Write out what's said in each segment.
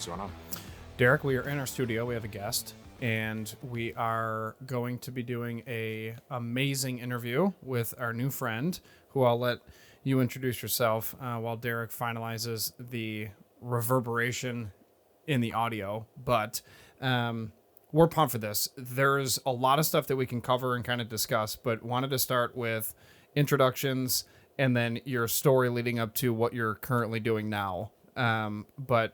What's going on? Derek, we are in our studio. We have a guest, and we are going to be doing a amazing interview with our new friend, who I'll let you introduce yourself while Derek finalizes the reverberation in the audio. But we're pumped for this. There's a lot of stuff that we can cover and kind of discuss, but wanted to start with introductions and then your story leading up to what you're currently doing now. But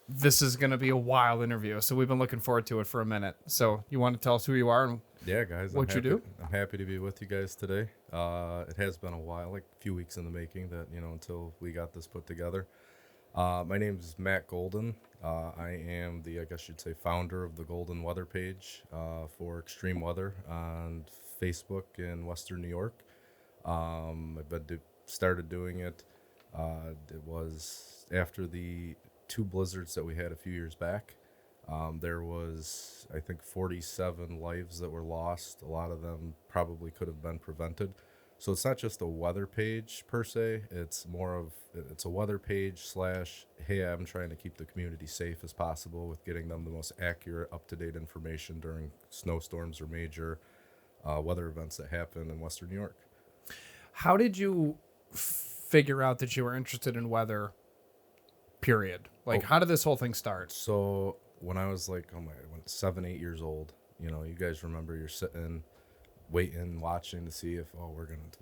this is going to be a wild interview, so we've been looking forward to it for a minute. So you want to tell us who you are and Yeah, guys, what you do? I'm happy to be with you guys today. It has been a while, like a few weeks in the making, that until we got this put together. My name is Matt Golden. I am I guess you'd say, founder of the Golden Weather page for extreme weather on Facebook in Western New York. Started doing it. It was after the two blizzards that we had a few years back. There was, I think, 47 lives that were lost. A lot of them probably could have been prevented. So it's not just a weather page per se. It's a weather page slash, hey, I'm trying to keep the community safe as possible with getting them the most accurate, up-to-date information during snowstorms or major weather events that happen in Western New York. How did you figure out that you were interested in weather, period? Like, how did this whole thing start? So when I was like, 7, 8 years old, you guys remember you're sitting, waiting, watching to see if,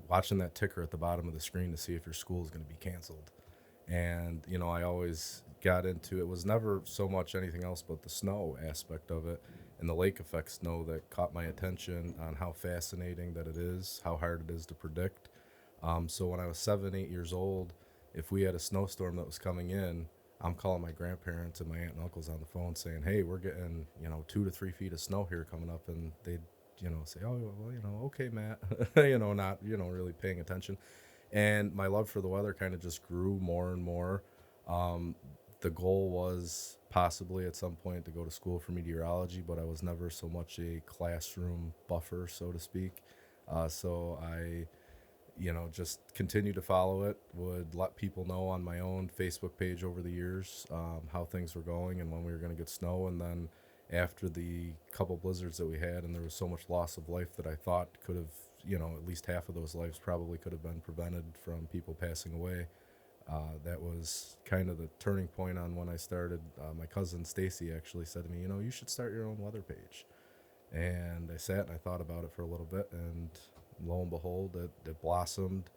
watching that ticker at the bottom of the screen to see if your school is going to be canceled. And, I always got into, it was never so much anything else but the snow aspect of it and the lake effect snow that caught my attention on how fascinating that it is, how hard it is to predict. So when I was 7, 8 years old, if we had a snowstorm that was coming in, I'm calling my grandparents and my aunt and uncles on the phone saying, hey, we're getting, 2 to 3 feet of snow here coming up. And they'd, say, oh, well, okay, Matt, not, really paying attention. And my love for the weather kind of just grew more and more. The goal was possibly at some point to go to school for meteorology, but I was never so much a classroom buffer, so to speak. So I just continue to follow it, would let people know on my own Facebook page over the years how things were going and when we were going to get snow. And then after the couple blizzards that we had, and there was so much loss of life that I thought could have, at least half of those lives probably could have been prevented from people passing away. That was kind of the turning point on when I started. My cousin Stacy actually said to me, you should start your own weather page. And I sat and I thought about it for a little bit, and lo and behold, it blossomed.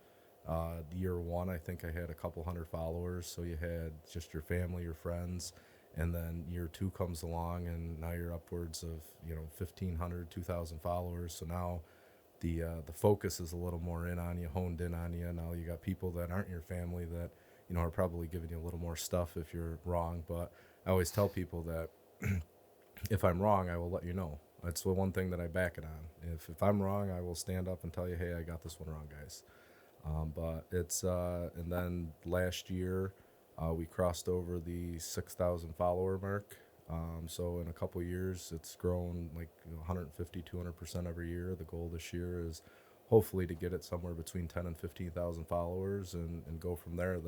Year one, I think I had a couple hundred followers. So you had just your family, your friends. And then year two comes along, and now you're upwards of 1,500, 2,000 followers. So now the focus is a little more honed in on you. Now you got people that aren't your family that are probably giving you a little more stuff if you're wrong. But I always tell people that if I'm wrong, I will let you know. That's the one thing that I back it on. If I'm wrong, I will stand up and tell you, hey, I got this one wrong, guys. But it's and then last year we crossed over the 6,000 follower mark. So in a couple years, it's grown like 150, 200% every year. The goal this year is hopefully to get it somewhere between 10 and 15,000 followers and go from there.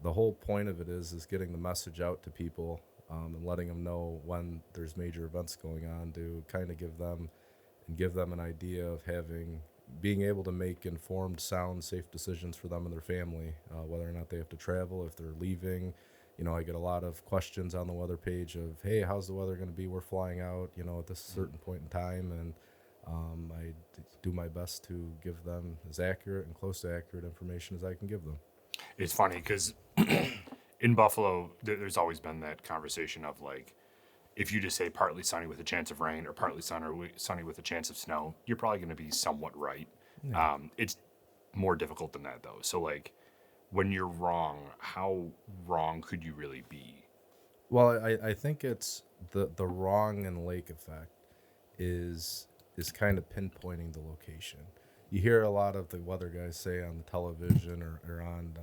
The whole point of it is getting the message out to people and letting them know when there's major events going on, to kind of give them an idea of being able to make informed, sound, safe decisions for them and their family, whether or not they have to travel, if they're leaving. I get a lot of questions on the weather page of, hey, how's the weather going to be? We're flying out, at this certain point in time. And I do my best to give them as accurate and close to accurate information as I can give them. It's funny because in Buffalo, there's always been that conversation of like, if you just say partly sunny with a chance of rain or partly sunny with a chance of snow, you're probably going to be somewhat right. Yeah. It's more difficult than that, though. So, like, when you're wrong, how wrong could you really be? Well, I think it's the wrong and lake effect is kind of pinpointing the location. You hear a lot of the weather guys say on the television or on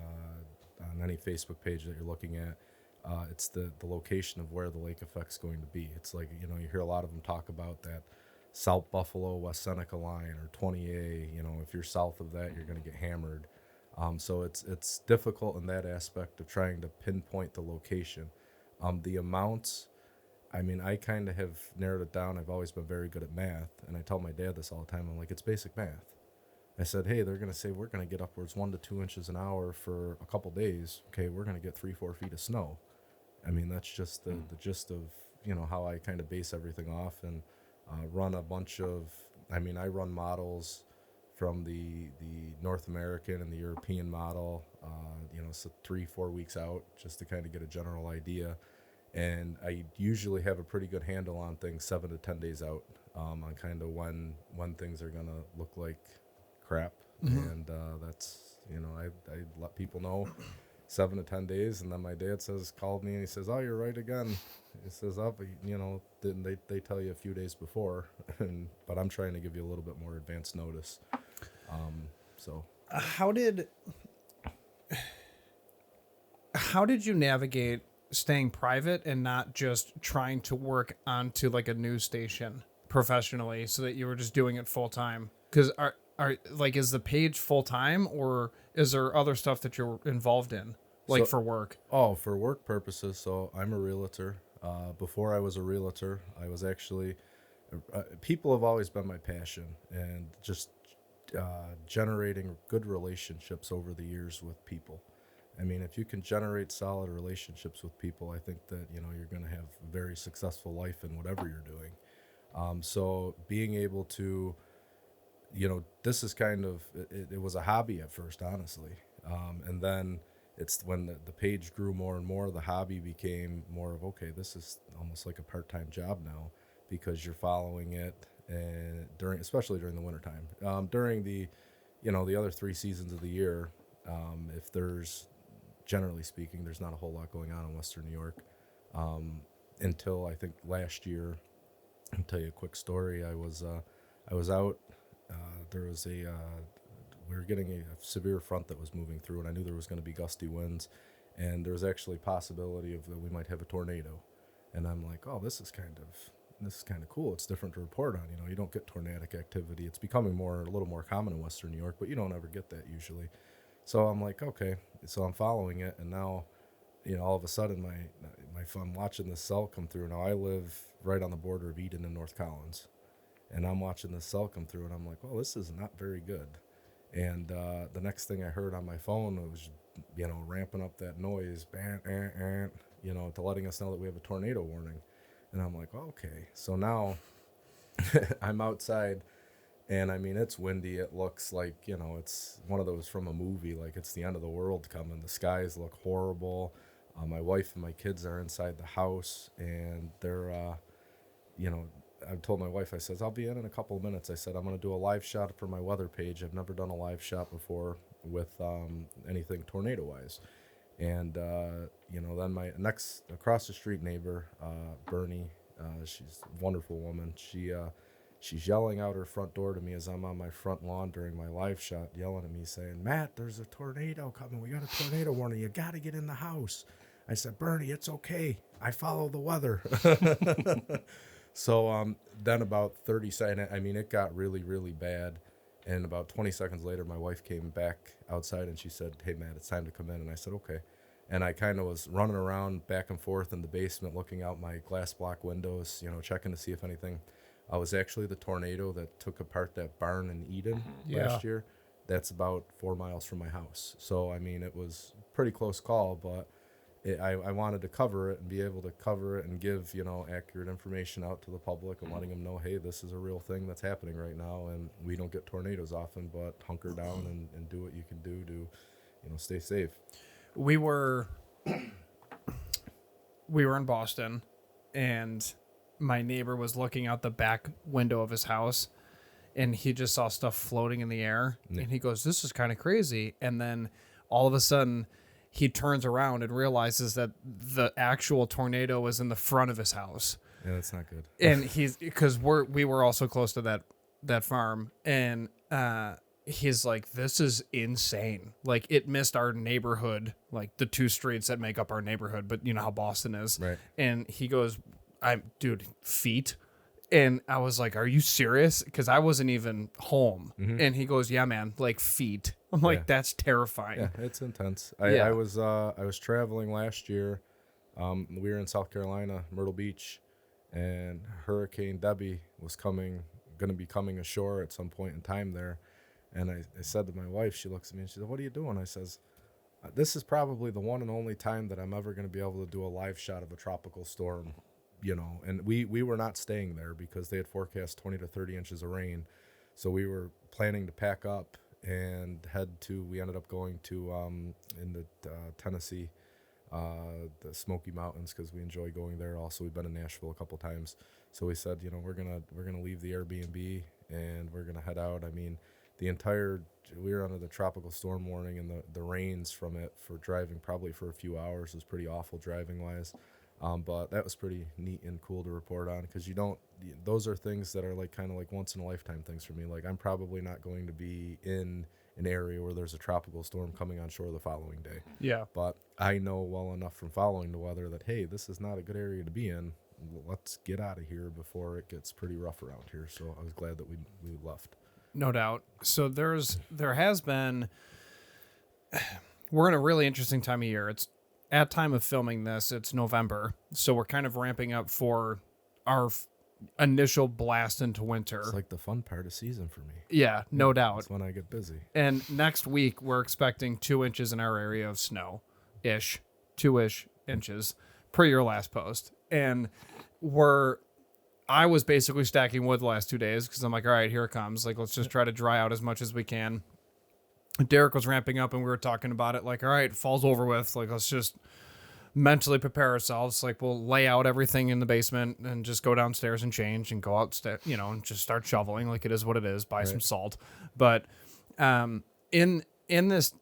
any Facebook page that you're looking at, it's the location of where the lake effect's going to be. It's like, you hear a lot of them talk about that South Buffalo, West Seneca line or 20A. If you're south of that, you're going to get hammered. So it's difficult in that aspect of trying to pinpoint the location. The amounts, I mean, I kind of have narrowed it down. I've always been very good at math, and I tell my dad this all the time. I'm like, it's basic math. I said, hey, they're going to say we're going to get upwards 1 to 2 inches an hour for a couple days. Okay, we're going to get 3-4 feet of snow. I mean, that's just the gist of, how I kind of base everything off, and run a bunch of, I mean, I run models from the North American and the European model, so 3-4 weeks out, just to kind of get a general idea. And I usually have a pretty good handle on things 7 to 10 days out, on kind of when things are going to look like crap. And that's, I let people know 7 to 10 days. And then my dad called me and he says, oh, you're right again. He says, oh, but, didn't they tell you a few days before? But I'm trying to give you a little bit more advance notice. So how did you navigate staying private and not just trying to work onto like a news station professionally, so that you were just doing it full time? Because is the page full time, or is there other stuff that you're involved in, for work? Oh, for work purposes. So I'm a realtor. Before I was a realtor, I was actually, people have always been my passion, and just generating good relationships over the years with people. I mean, if you can generate solid relationships with people, I think that, you're going to have a very successful life in whatever you're doing. So being able to, this is kind of, it was a hobby at first, honestly. And then it's when the page grew more and more, the hobby became more of, okay, this is almost like a part-time job now, because you're following it, and especially during the wintertime. During the other 3 seasons of the year, if generally speaking, there's not a whole lot going on in Western New York. Until I think last year, I'll tell you a quick story. I was out. There was we were getting a severe front that was moving through, and I knew there was going to be gusty winds, and there was actually a possibility of that we might have a tornado. And I'm like, oh, this is kind of cool. It's different to report on. You don't get tornadic activity. It's becoming a little more common in Western New York, but you don't ever get that usually. So I'm like, okay. So I'm following it, and now, all of a sudden I'm watching this cell come through. Now I live right on the border of Eden and Northtowns, and I'm watching this cell come through, and I'm like, well, this is not very good. And the next thing I heard on my phone was, ramping up that noise, to letting us know that we have a tornado warning. And I'm like, okay. So now I'm outside, and I mean, it's windy. It looks like, it's one of those from a movie, like it's the end of the world coming. The skies look horrible. My wife and my kids are inside the house, and they're, I told my wife, I says, I'll be in a couple of minutes. I said, I'm going to do a live shot for my weather page. I've never done a live shot before with anything tornado-wise. And, then my next across the street neighbor, Bernie, she's a wonderful woman. She's yelling out her front door to me as I'm on my front lawn during my live shot, yelling at me saying, Matt, there's a tornado coming. We got a tornado warning. You got to get in the house. I said, Bernie, it's okay. I follow the weather. So then about 30 seconds, I mean, it got really, really bad. And about 20 seconds later, my wife came back outside and she said, hey, Matt, it's time to come in. And I said, okay. And I kind of was running around back and forth in the basement, looking out my glass block windows, checking to see if anything. I was actually the tornado that took apart that barn in Eden last year. That's about 4 miles from my house. So, I mean, it was a pretty close call, but I wanted to cover it and be able to cover it and give, accurate information out to the public and letting them know, hey, this is a real thing that's happening right now, and we don't get tornadoes often, but hunker down and do what you can do to, stay safe. We were in Boston, and my neighbor was looking out the back window of his house, and he just saw stuff floating in the air, and he goes, this is kind of crazy. And then all of a sudden he turns around and realizes that the actual tornado was in the front of his house. Yeah, that's not good. And because we were also close to that farm, and he's like, this is insane. Like, it missed our neighborhood, like the 2 streets that make up our neighborhood, but you know how Boston is. Right. And he goes, feet. And I was like, are you serious? Because I wasn't even home. Mm-hmm. And he goes, yeah, man, like feet. I'm like, that's terrifying. Yeah, it's intense. I was traveling last year We were in South Carolina, Myrtle Beach, and Hurricane Debbie was going to be coming ashore at some point in time there. And I said to my wife, she looks at me and she said, "What are you doing?" I says, "This is probably the one and only time that I'm ever going to be able to do a live shot of a tropical storm, you know." And we were not staying there because they had forecast 20 to 30 inches of rain. So we were planning to pack up and we ended up going to in the Tennessee, the Smoky Mountains, because we enjoy going there. Also, we've been in Nashville a couple times. So we said, you know, we're gonna leave the Airbnb and we're gonna head out. I mean, we were under the tropical storm warning, and the rains from it for driving probably for a few hours was pretty awful driving wise. But that was pretty neat and cool to report on, because those are things that are like kind of like once in a lifetime things for me. Like, I'm probably not going to be in an area where there's a tropical storm coming on shore the following day. Yeah. But I know well enough from following the weather that, hey, this is not a good area to be in. Let's get out of here before it gets pretty rough around here. So I was glad that we left. No doubt. So there has been, we're in a really interesting time of year. It's at time of filming this, it's November. So we're kind of ramping up for our initial blast into winter. It's like the fun part of season for me. Yeah, no doubt. That's when I get busy. And next week we're expecting 2 inches in our area of snow, 2-ish inches per your last post. And I was basically stacking wood the last 2 days because I'm like, all right, here it comes. Like, let's just try to dry out as much as we can. Derek was ramping up and we were talking about it. Like, all right, fall's over with. Like, let's just mentally prepare ourselves. Like, we'll lay out everything in the basement and just go downstairs and change and go out, and just start shoveling. Like, it is what it is. Buy some salt. But in this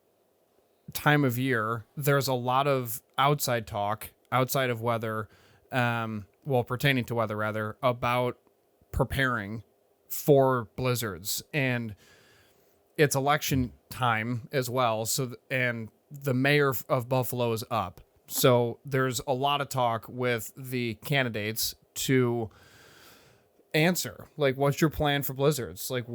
time of year, there's a lot of outside talk, outside of weather, pertaining to weather rather, about preparing for blizzards. And it's election time as well. So, and the mayor of Buffalo is up. So there's a lot of talk with the candidates to answer, like, what's your plan for blizzards? Like,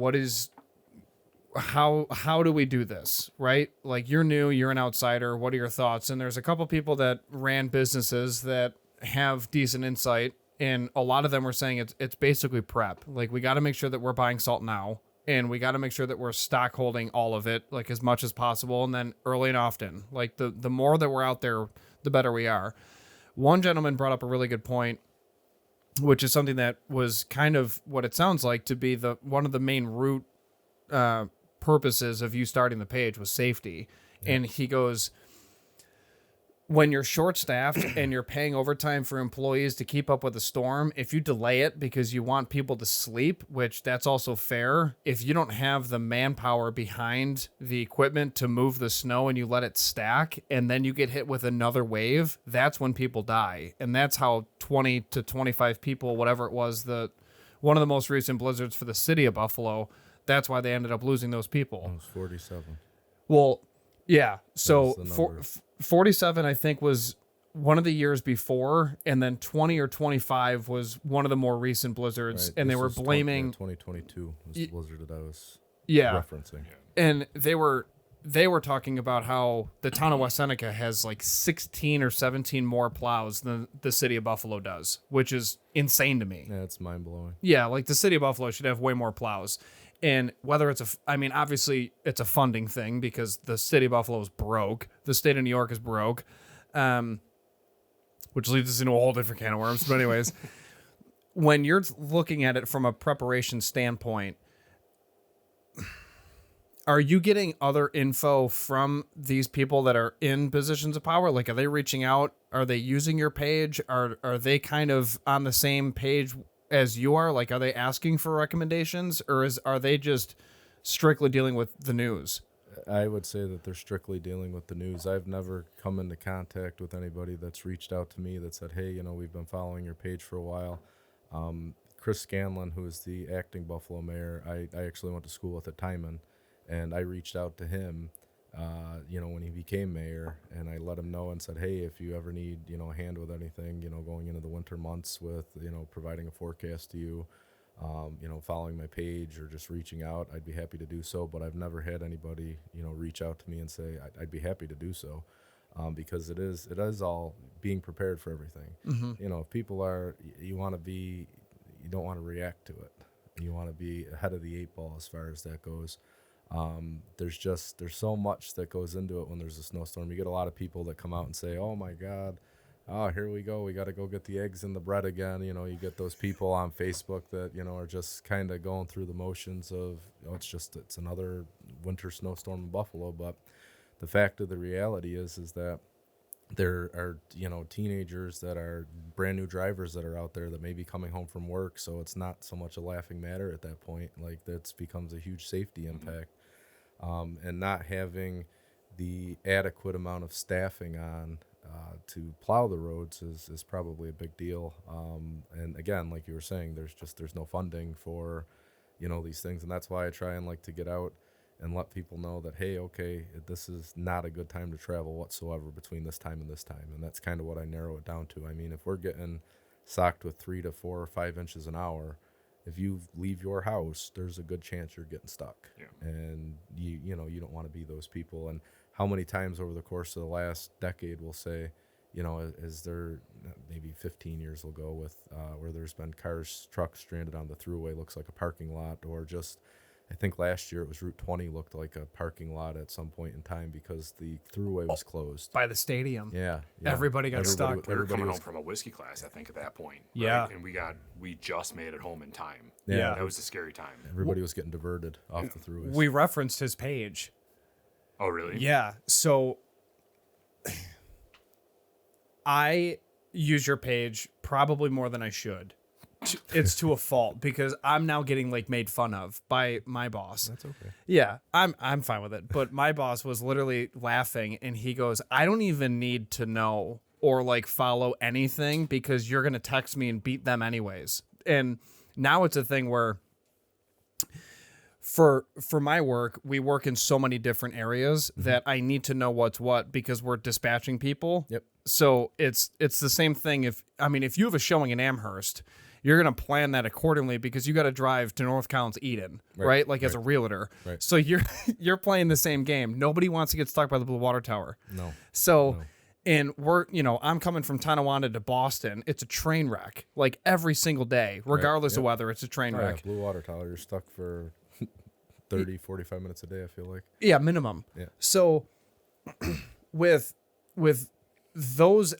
how do we do this? Right? Like, you're new, you're an outsider. What are your thoughts? And there's a couple people that ran businesses that have decent insight, and a lot of them were saying it's basically prep. Like, we got to make sure that we're buying salt now, and we got to make sure that we're stock holding all of it, like, as much as possible, and then early and often. Like, the more that we're out there, the better we are. One gentleman brought up a really good point, which is something that was kind of what it sounds like to be one of the main root purposes of you starting the page was safety. Yeah. And he goes, when you're short-staffed and you're paying overtime for employees to keep up with the storm, if you delay it because you want people to sleep, which that's also fair, if you don't have the manpower behind the equipment to move the snow and you let it stack and then you get hit with another wave, that's when people die. And that's how 20 to 25 people, whatever it was, one of the most recent blizzards for the city of Buffalo, that's why they ended up losing those people. It was 47. Well, yeah. So 47, I think, was one of the years before, and then 20 or 25 was one of the more recent blizzards, right. And they were blaming 2022 was the blizzard that I was referencing. And they were talking about how the town of West Seneca has like 16 or 17 more plows than the city of Buffalo does, which is insane to me. Yeah, it's mind blowing. Yeah, like the city of Buffalo should have way more plows. And whether obviously it's a funding thing because the city of Buffalo is broke. The state of New York is broke, which leads us into a whole different can of worms. But anyways, when you're looking at it from a preparation standpoint, are you getting other info from these people that are in positions of power? Like, are they reaching out? Are they using your page? Are they kind of on the same page as you are? Like, are they asking for recommendations, or are they just strictly dealing with the news? I would say that they're strictly dealing with the news. I've never come into contact with anybody that's reached out to me that said, hey, we've been following your page for a while. Chris Scanlon, who is the acting Buffalo mayor, I actually went to school with at Timon, and I reached out to him, when he became mayor, and I let him know and said, hey, if you ever need, a hand with anything, going into the winter months with, providing a forecast to you, following my page or just reaching out, I'd be happy to do so. But I've never had anybody, reach out to me and say I'd be happy to do so. because it is all being prepared for everything. You know, if people are, you don't want to react to it. You want to be ahead of the 8 ball as far as that goes. There's so much that goes into it when there's a snowstorm. You get a lot of people that come out and say, "Oh my God, oh, here we go. We got to go get the eggs and the bread again." You know, you get those people on Facebook that, you know, are just kind of going through the motions of, oh, it's another winter snowstorm in Buffalo. But the fact of the reality is that there are, you know, teenagers that are brand new drivers that are out there that may be coming home from work. So it's not so much a laughing matter at that point. Like, that becomes a huge safety impact. And not having the adequate amount of staffing on to plow the roads is probably a big deal. And again, like you were saying, there's no funding for, you know, these things. And that's why I try and like to get out and let people know that, hey, okay, this is not a good time to travel whatsoever between this time and this time. And that's kind of what I narrow it down to. I mean, if we're getting socked with 3 to 4 or 5 inches an hour, if you leave your house, there's a good chance you're getting stuck. Yeah. And you know, you don't want to be those people. And how many times over the course of the last decade we'll say, you know, is there maybe 15 years will go with where there's been cars, trucks stranded on the thruway, looks like a parking lot, or just, I think last year it was Route 20 looked like a parking lot at some point in time because the thruway was closed. By the stadium. Yeah. Everybody got stuck. We were coming home from a whiskey class, I think, at that point. Right? Yeah. And we just made it home in time. Yeah. That was a scary time. Everybody was getting diverted off the thruways. We referenced his page. Oh, really? Yeah. So I use your page probably more than I should. It's to a fault because I'm now getting like made fun of by my boss. That's okay. Yeah, I'm fine with it. But my boss was literally laughing and he goes, "I don't even need to know or like follow anything because you're going to text me and beat them anyways." And now it's a thing where for my work, we work in so many different areas that I need to know what's what because we're dispatching people. Yep. So it's the same thing if you have a showing in Amherst, you're going to plan that accordingly because you got to drive to Northtowns, Eden, right? Like as a realtor. Right. So you're playing the same game. Nobody wants to get stuck by the Blue Water Tower. No. So, and I'm coming from Tonawanda to Boston. It's a train wreck. Like every single day, regardless of weather, it's a train wreck. Yeah, Blue Water Tower, you're stuck for 30, 45 minutes a day, I feel like. Yeah, minimum. Yeah. So with those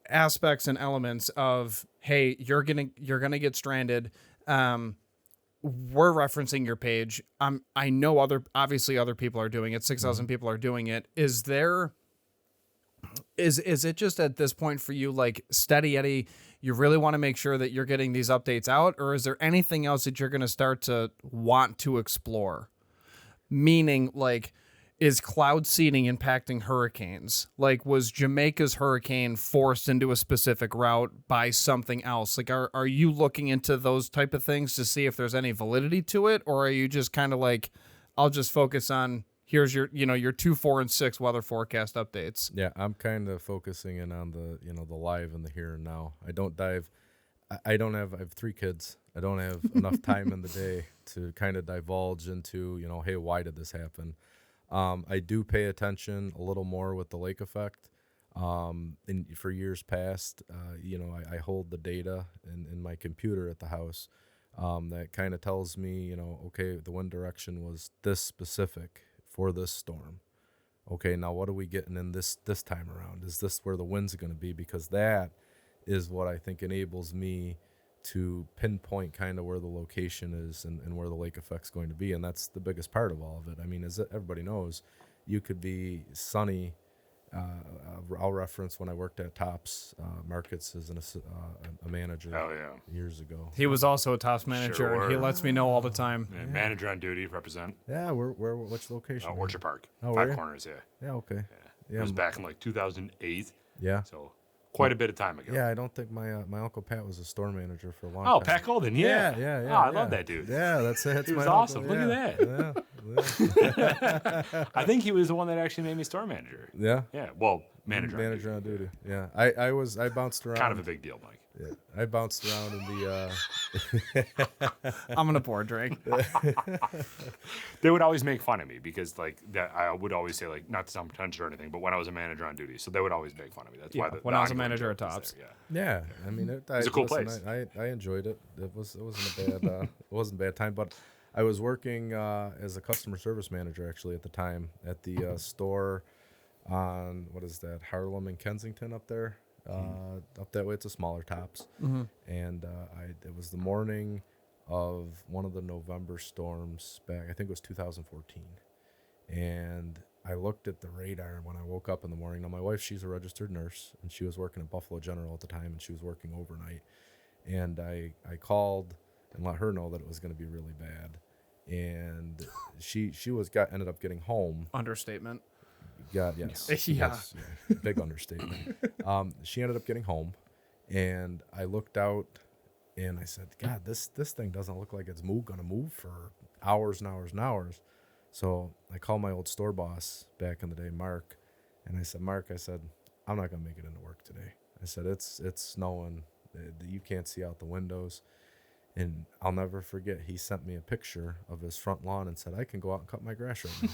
aspects and elements of, hey, you're gonna get stranded, we're referencing your page. I know other people are doing it. 6,000 people are doing it. Is it just at this point for you like steady Eddie, you really want to make sure that you're getting these updates out, or is there anything else that you're going to start to want to explore? Meaning, like, is cloud seeding impacting hurricanes? Like, was Jamaica's hurricane forced into a specific route by something else? Like, are you looking into those type of things to see if there's any validity to it? Or are you just kind of like, I'll just focus on, here's your 2, 4, and 6 weather forecast updates? Yeah, I'm kind of focusing in on the, the live and the here and now. I have 3 kids. I don't have enough time in the day to kind of divulge into, hey, why did this happen? I do pay attention a little more with the lake effect. For years past, I hold the data in my computer at the house that kind of tells me, okay, the wind direction was this specific for this storm. Okay, now what are we getting in this time around? Is this where the wind's going to be? Because that is what I think enables me to pinpoint kind of where the location is and where the lake effect's going to be. And that's the biggest part of all of it. I mean, as everybody knows, you could be sunny. I'll reference when I worked at Tops Markets as a manager years ago. He was also a Tops manager, and he lets me know all the time. Yeah, manager on duty, represent. Yeah, which location? Orchard Park. Oh, 5 really? Corners, yeah. Yeah, okay. Yeah. It was back in like 2008. Yeah. So quite a bit of time ago. Yeah, I don't think my Uncle Pat was a store manager for a long time. Oh, Pat Golden, yeah. Yeah. Oh, I love that dude. Yeah, that's He was my awesome. uncle, Look at that. Yeah. I think he was the one that actually made me store manager. Yeah. Yeah. Well, Manager on duty. Yeah, I bounced around. Kind of a big deal, Mike. Yeah, I bounced around in the. I'm gonna pour a drink. They would always make fun of me because like that. I would always say like not to sound pretentious or anything, but when I was a manager on duty, so they would always make fun of me. That's why When I was a manager at Tops. Yeah. Yeah, I mean, it's a cool place. I enjoyed it. It wasn't a bad it wasn't a bad time, but I was working as a customer service manager actually at the time at the store on what is that, Harlem and Kensington up there, up that way. It's a smaller Tops, and it was the morning of one of the November storms back. I think it was 2014, and I looked at the radar when I woke up in the morning. Now, my wife, she's a registered nurse, and she was working at Buffalo General at the time, and she was working overnight. And I called and let her know that it was going to be really bad. And she ended up getting home. Understatement. Yeah, yes. Yeah. Yes, big understatement. She ended up getting home, and I looked out, and I said, God, this thing doesn't look like it's going to move for hours and hours and hours. So I called my old store boss back in the day, Mark, and I said, Mark, I'm not going to make it into work today. I said, it's snowing. You can't see out the windows. And I'll never forget, he sent me a picture of his front lawn and said, I can go out and cut my grass right now.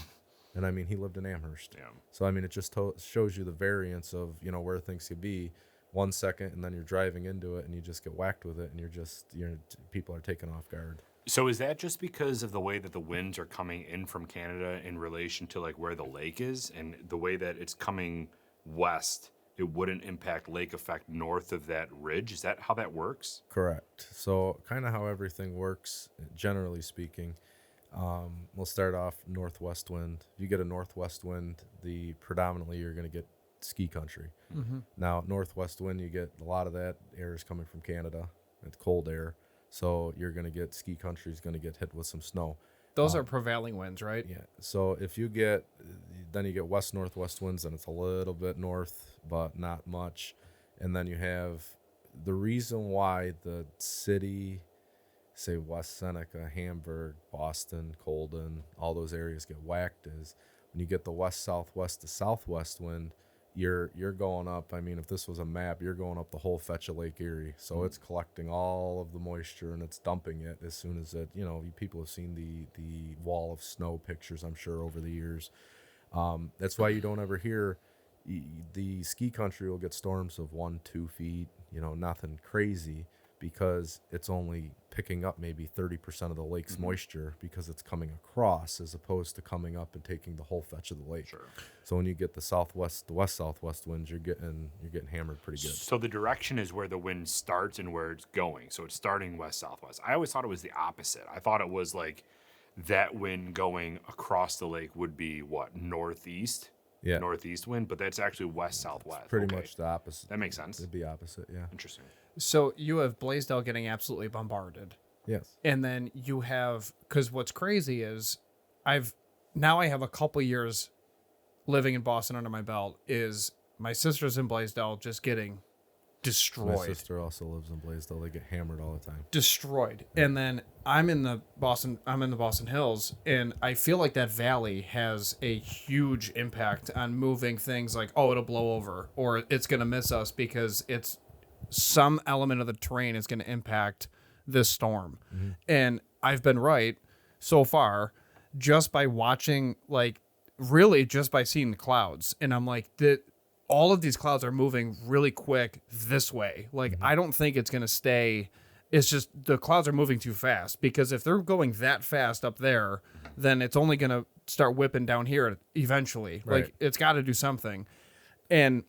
And I mean, he lived in Amherst. Yeah. So, I mean, it just shows you the variance of, where things could be 1 second, and then you're driving into it and you just get whacked with it, and people are taken off guard. So is that just because of the way that the winds are coming in from Canada in relation to like where the lake is, and the way that it's coming west, it wouldn't impact lake effect north of that ridge? Is that how that works? Correct. So kind of how everything works, generally speaking. We'll start off northwest wind. If you get a northwest wind, predominantly you're going to get ski country. Mm-hmm. Now, northwest wind, you get a lot of that air is coming from Canada. It's cold air. So you're going to get ski country is going to get hit with some snow. Those are prevailing winds, right? Yeah. So if you get west-northwest winds, then it's a little bit north, but not much. And then you have the reason why the city, say West Seneca, Hamburg, Boston, Colden, all those areas get whacked is when you get the west-southwest to southwest wind, you're going up. I mean, if this was a map, you're going up the whole fetch of Lake Erie. So it's collecting all of the moisture and it's dumping it as soon as it, people have seen the wall of snow pictures, I'm sure, over the years. That's why you don't ever hear the ski country will get storms of 1-2 feet, nothing crazy, because it's only picking up maybe 30% of the lake's moisture because it's coming across as opposed to coming up and taking the whole fetch of the lake. Sure. So when you get the west-southwest winds, you're getting hammered pretty good. So the direction is where the wind starts and where it's going. So it's starting west-southwest. I always thought it was the opposite. I thought it was like that wind going across the lake would be what, northeast? Yeah. Northeast wind, but that's actually west-southwest. Pretty much the opposite. That makes sense. It'd be opposite, yeah. Interesting. So you have Blaisdell getting absolutely bombarded. Yes. And then you have, because what's crazy is I have a couple years living in Boston under my belt, is my sister's in Blaisdell just getting destroyed. My sister also lives in Blaisdell. They get hammered all the time. Destroyed. Yeah. And then I'm in the Boston Hills, and I feel like that valley has a huge impact on moving things like, oh, it'll blow over or it's going to miss us because it's some element of the terrain is going to impact this storm. Mm-hmm. And I've been right so far just by watching, like, really just by seeing the clouds. And I'm like, all of these clouds are moving really quick this way. Like, I don't think it's going to stay. It's just the clouds are moving too fast, because if they're going that fast up there, then it's only going to start whipping down here eventually. Right. Like, it's got to do something. And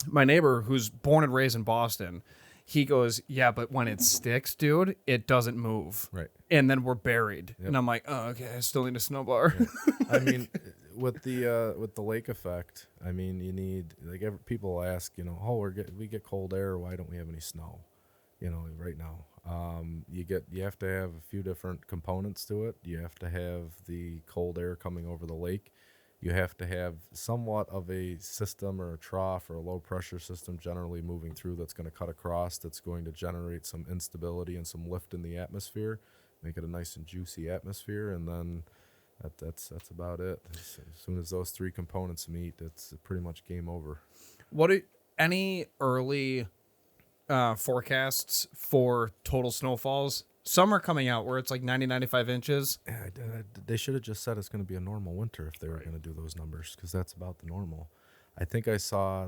my neighbor, who's born and raised in Boston, he goes, yeah, but when it sticks, dude, it doesn't move. Right. And then we're buried. Yep. And I'm like, oh, okay, I still need a snowblower. Yeah. I mean, with the lake effect, I mean, you need, like, people ask, we get cold air, why don't we have any snow? Right now, you have to have a few different components to it. You have to have the cold air coming over the lake. You have to have somewhat of a system or a trough or a low pressure system generally moving through that's going to cut across, that's going to generate some instability and some lift in the atmosphere, make it a nice and juicy atmosphere. And then That's about it. As soon as those three components meet, it's pretty much game over. Any early forecasts for total snowfalls? Some are coming out where it's like 95 inches. Yeah, they should have just said it's going to be a normal winter if they were going to do those numbers, because that's about the normal. I think I saw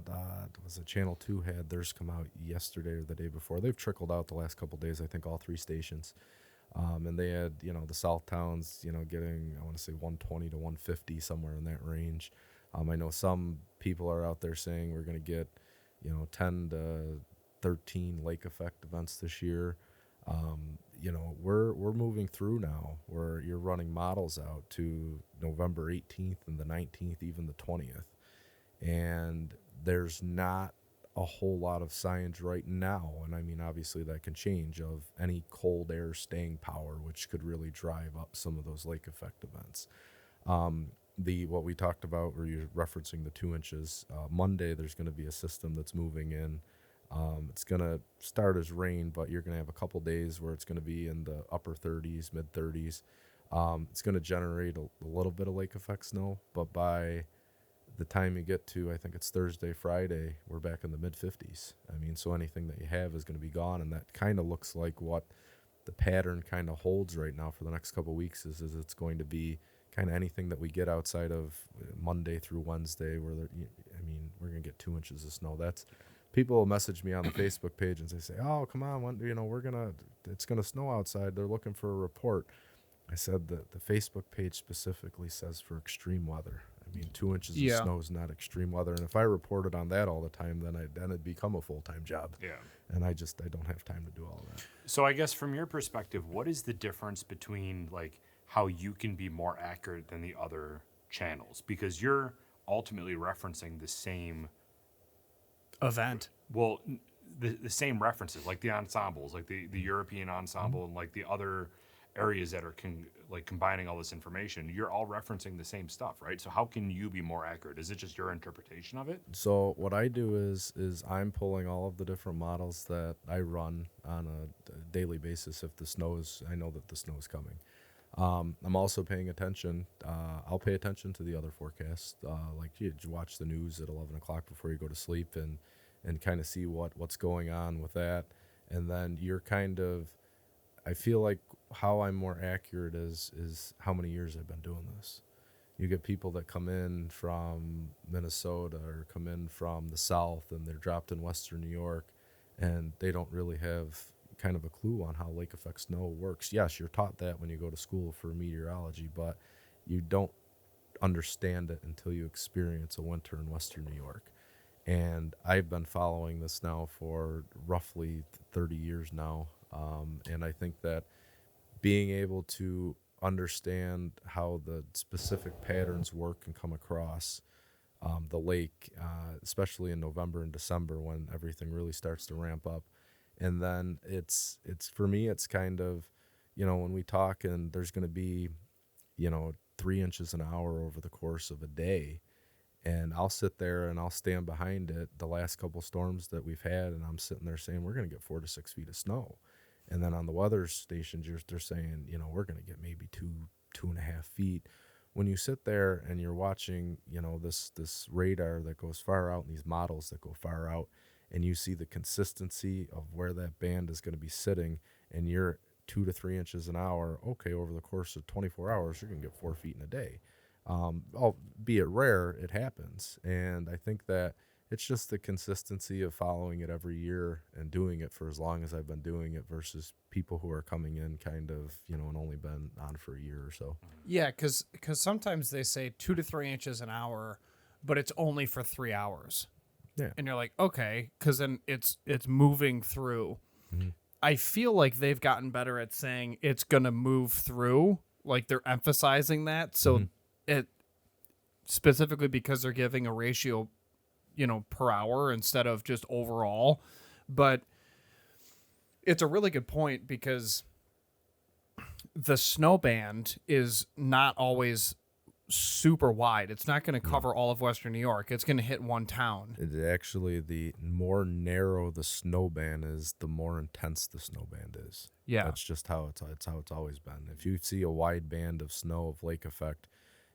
was it Channel 2 had theirs come out yesterday or the day before. They've trickled out the last couple of days. I think all three stations, and they had the Southtowns getting, I want to say, 120 to 150, somewhere in that range. I know some people are out there saying we're going to get 10 to 13 lake effect events this year. We're moving through now where you're running models out to November 18th and the 19th, even the 20th. And there's not a whole lot of signs right now. And I mean, obviously that can change, of any cold air staying power, which could really drive up some of those lake effect events. What we talked about, where you're referencing the 2 inches, Monday, there's going to be a system that's moving in. It's going to start as rain, but you're going to have a couple days where it's going to be in the upper 30s, mid 30s. It's going to generate a little bit of lake effect snow, but by the time you get to, I think it's Thursday, Friday, we're back in the mid 50s. I mean, so anything that you have is going to be gone, and that kind of looks like what the pattern kind of holds right now for the next couple of weeks is it's going to be kind of anything that we get outside of Monday through Wednesday, where we're going to get 2 inches of snow. People will message me on the Facebook page and they say, "Oh, come on, it's going to snow outside. They're looking for a report." I said that the Facebook page specifically says for extreme weather. I mean, 2 inches of snow is not extreme weather. And if I reported on that all the time, then it'd become a full-time job. Yeah. And I don't have time to do all that. So I guess from your perspective, what is the difference between like how you can be more accurate than the other channels? Because you're ultimately referencing the same Event. Well, the same references, like the ensembles, like the European ensemble, and like the other areas that are combining all this information. You're all referencing the same stuff, right? So how can you be more accurate? Is it just your interpretation of it? So what I do is I'm pulling all of the different models that I run on a daily basis. If I know that the snow is coming. I'm also paying attention. I'll pay attention to the other forecasts. Like you watch the news at 11 o'clock before you go to sleep, and kind of see what's going on with that. And then you're I feel like how I'm more accurate is how many years I've been doing this. You get people that come in from Minnesota or come in from the South, and they're dropped in Western New York, and they don't really have kind of a clue on how lake effect snow works. Yes, you're taught that when you go to school for meteorology, but you don't understand it until you experience a winter in Western New York. And I've been following this now for roughly 30 years now. And I think that being able to understand how the specific patterns work and come across the lake, especially in November and December when everything really starts to ramp up. And then it's for me, it's kind of, when we talk and there's going to be, 3 inches an hour over the course of a day, and I'll sit there and I'll stand behind it the last couple storms that we've had, and I'm sitting there saying we're going to get 4 to 6 feet of snow. And then on the weather stations, they're saying, we're going to get maybe 2.5 feet. When you sit there and you're watching, this radar that goes far out and these models that go far out, and you see the consistency of where that band is going to be sitting, and you're 2 to 3 inches an hour, okay, over the course of 24 hours, you're going to get 4 feet in a day. Albeit rare, it happens. And I think that it's just the consistency of following it every year and doing it for as long as I've been doing it versus people who are coming in kind of, and only been on for a year or so. Yeah, because sometimes they say 2 to 3 inches an hour, but it's only for 3 hours. Yeah. And you're like, okay, because then it's moving through. Mm-hmm. I feel like they've gotten better at saying it's going to move through. Like they're emphasizing that. So it specifically because they're giving a ratio, per hour instead of just overall. But it's a really good point because the snow band is not always super wide. It's not going to cover all of Western New York. It's going to hit one town. It actually, the more narrow the snow band is, the more intense the snow band is. Yeah. That's just how it's always been. If you see a wide band of snow of lake effect,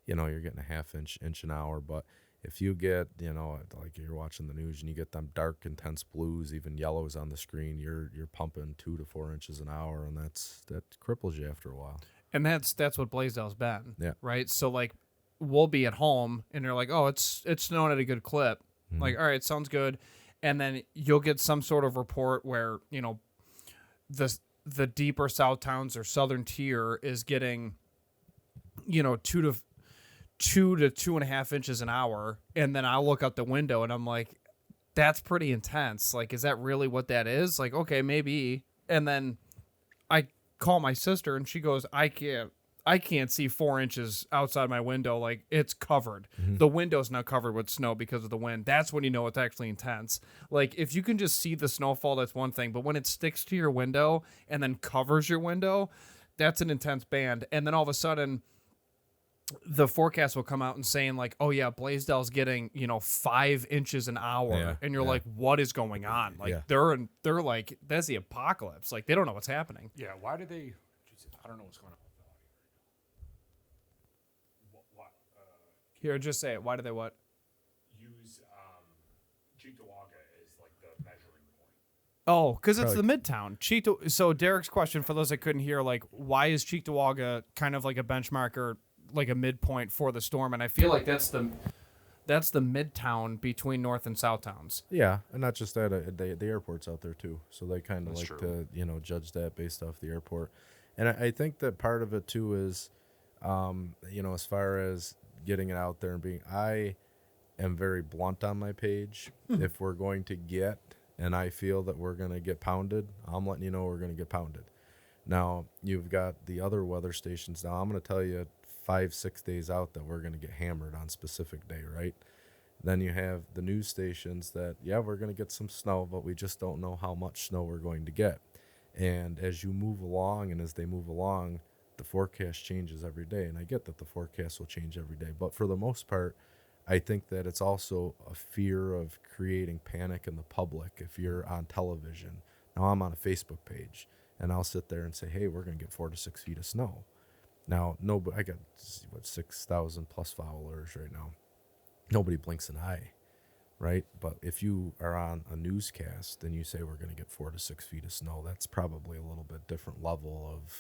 you're getting a half inch an hour. But if you get, like you're watching the news and you get them dark, intense blues, even yellows on the screen, you're pumping 2 to 4 inches an hour, and that cripples you after a while. And that's what Blaisdell's been. Yeah. Right. So like, we'll be at home and they're like, oh, it's snowing at a good clip. Mm-hmm. Like, all right, sounds good. And then you'll get some sort of report where, the deeper Southtowns or southern tier is getting, 2 to 2.5 inches an hour. And then I'll look out the window and I'm like, that's pretty intense. Like, is that really what that is? Like, okay, maybe. And then I call my sister and she goes, I can't see 4 inches outside my window. Like, it's covered. Mm-hmm. The window's not covered with snow because of the wind. That's when you know it's actually intense. Like, if you can just see the snowfall, that's one thing. But when it sticks to your window and then covers your window, that's an intense band. And then all of a sudden, the forecast will come out and saying like, oh yeah, Blaisdell's getting 5 inches an hour. Yeah, and you're like, what is going on? Like, they're like, that's the apocalypse. Like, they don't know what's happening. Yeah, why do they? Jesus, I don't know what's going on. Here, just say it. Why do they what? Use Cheektowaga as like the measuring point. Oh, because it's the Midtown. So Derek's question, for those that couldn't hear, like, why is Cheektowaga kind of like a benchmark or like a midpoint for the storm? And I feel like that's the Midtown between North and Southtowns. Yeah, and not just that, the airport's out there too, so they kind of like true. to judge that based off the airport. And I think that part of it too is, as far as getting it out there and being, I am very blunt on my page. If we're going to get, and I feel that we're going to get pounded, I'm letting you know we're going to get pounded. Now, you've got the other weather stations. Now, I'm going to tell you 5-6 days out that we're going to get hammered on specific day, right? Then you have the news stations that, yeah, we're going to get some snow, but we just don't know how much snow we're going to get. And as you move along and as they move along, the forecast changes every day. And I get that the forecast will change every day. But for the most part, I think that it's also a fear of creating panic in the public. If you're on television, now I'm on a Facebook page, and I'll sit there and say, hey, we're going to get 4 to 6 feet of snow. Now, I got, 6,000 plus followers right now. Nobody blinks an eye, right? But if you are on a newscast and you say we're going to get 4 to 6 feet of snow, that's probably a little bit different level of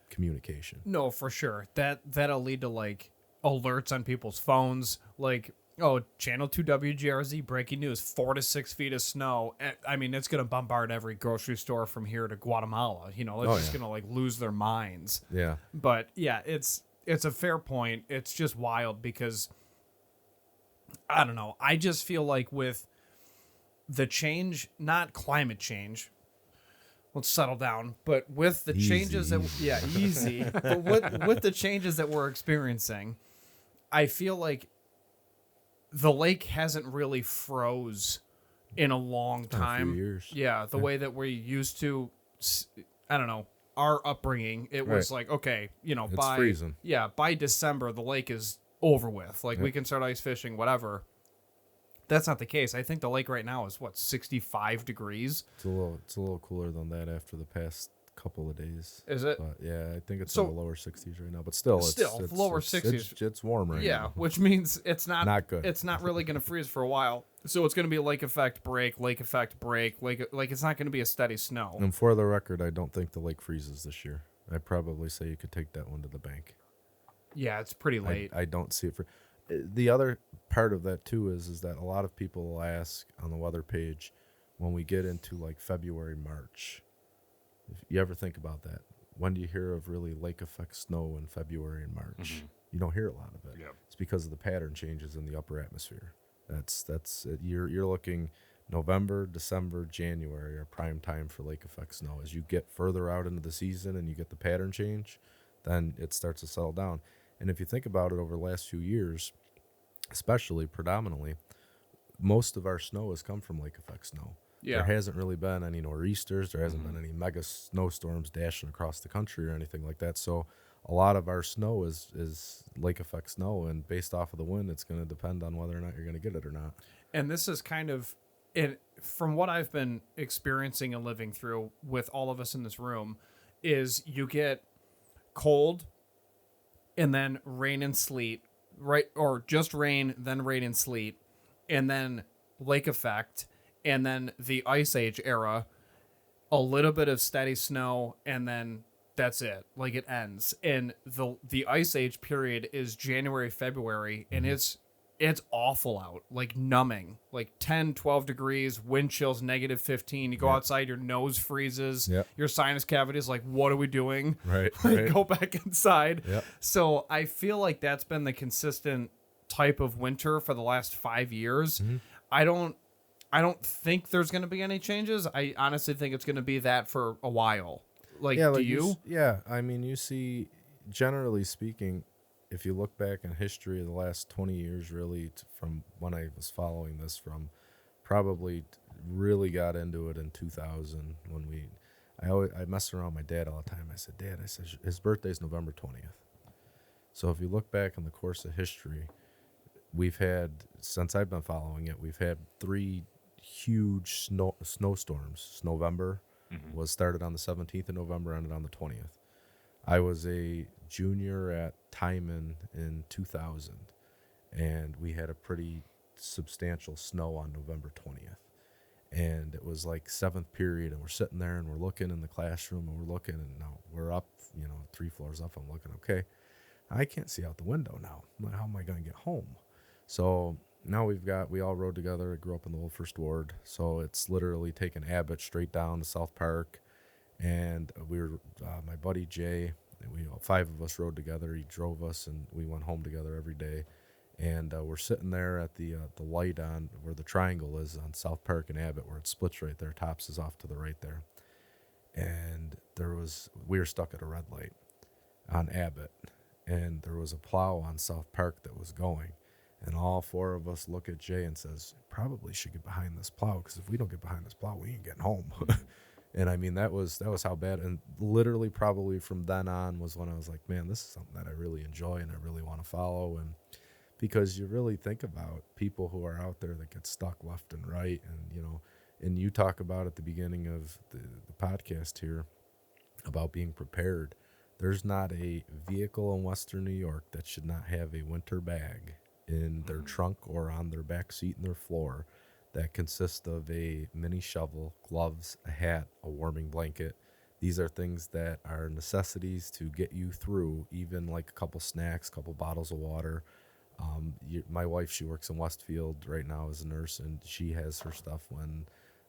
communication. No, for sure. That'll lead to like alerts on people's phones, like, oh, Channel 2 WGRZ breaking news, 4 to 6 feet of snow. I mean, it's gonna bombard every grocery store from here to Guatemala. They're just gonna like lose their minds. Yeah. But yeah, it's a fair point. It's just wild because I don't know. I just feel like with the change, not climate change. Let's settle down. But with the changes easy. But with the changes that we're experiencing, I feel like the lake hasn't really froze in a long time. A few years. Yeah, the way that we're used to. I don't know. Our upbringing, it was like, okay, it's by freezing. Yeah, by December the lake is over with. Like we can start ice fishing, whatever. That's not the case. I think the lake right now is 65 degrees. It's a little cooler than that after the past couple of days. Is it? But yeah, I think it's in the lower 60s right now. But still, it's lower 60s. It's warm right now. Yeah, which means it's not good. It's not really going to freeze for a while. So it's going to be a lake effect break. Like it's not going to be a steady snow. And for the record, I don't think the lake freezes this year. I'd probably say you could take that one to the bank. Yeah, it's pretty late. I don't see it for. The other part of that too is that a lot of people will ask on the weather page when we get into like February, March. If you ever think about that, when do you hear of really lake effect snow in February and March? Mm-hmm. You don't hear a lot of it. Yep. It's because of the pattern changes in the upper atmosphere. That's it. You're looking November, December, January are prime time for lake effect snow. As you get further out into the season and you get the pattern change, then it starts to settle down. And if you think about it over the last few years, especially predominantly, most of our snow has come from lake effect snow. Yeah. There hasn't really been any nor'easters. There hasn't been any mega snowstorms dashing across the country or anything like that. So a lot of our snow is lake effect snow, and based off of the wind, it's going to depend on whether or not you're going to get it or not. And this is kind of it from what I've been experiencing and living through with all of us in this room is you get cold and then rain and sleet, right? Or just rain, then rain and sleet, and then lake effect, and then the ice age era, a little bit of steady snow, and then that's it. Like it ends. And the ice age period is January, February, and it's awful out, like numbing, like 10, 12 degrees, wind chills, -15. You go outside, your nose freezes, your sinus cavity is like, what are we doing? Right. Go back inside. Yep. So I feel like that's been the consistent type of winter for the last 5 years. Mm-hmm. I don't think there's going to be any changes. I honestly think it's going to be that for a while. Like, do you? I mean, you see, generally speaking, if you look back in history of the last 20 years, really, from when I was following this, from probably really got into it in 2000 when I messed around with my dad all the time. I said, Dad, his birthday's November 20th. So if you look back in the course of history, we've had, since I've been following it, we've had 3 huge snowstorms. November was started on the 17th of November, ended on the 20th. I was a junior at Timon in 2000, and we had a pretty substantial snow on November 20th. And it was like 7th period, and we're sitting there, and we're looking in the classroom, and we're looking, and now we're up, 3 floors up. I'm looking, okay, I can't see out the window now. I'm like, how am I going to get home? So now we all rode together. I grew up in the Old First Ward, so it's literally taking Abbott straight down to South Park. And we were, my buddy Jay, we 5 of us rode together. He drove us, and we went home together every day. And we're sitting there at the light on where the triangle is on South Park and Abbott, where it splits right there. Tops is off to the right there. And we were stuck at a red light on Abbott, and there was a plow on South Park that was going. And all 4 of us look at Jay and says, probably should get behind this plow, because if we don't get behind this plow, we ain't getting home. And I mean, that was how bad. And literally probably from then on was when I was like, man, this is something that I really enjoy and I really want to follow. And because you really think about people who are out there that get stuck left and right. And, and you talk about at the beginning of the podcast here about being prepared. There's not a vehicle in Western New York that should not have a winter bag in their trunk or on their back seat in their floor that consists of a mini shovel, gloves, a hat, a warming blanket. These are things that are necessities to get you through, even like a couple snacks, a couple bottles of water. My wife, she works in Westfield right now as a nurse, and she has her stuff when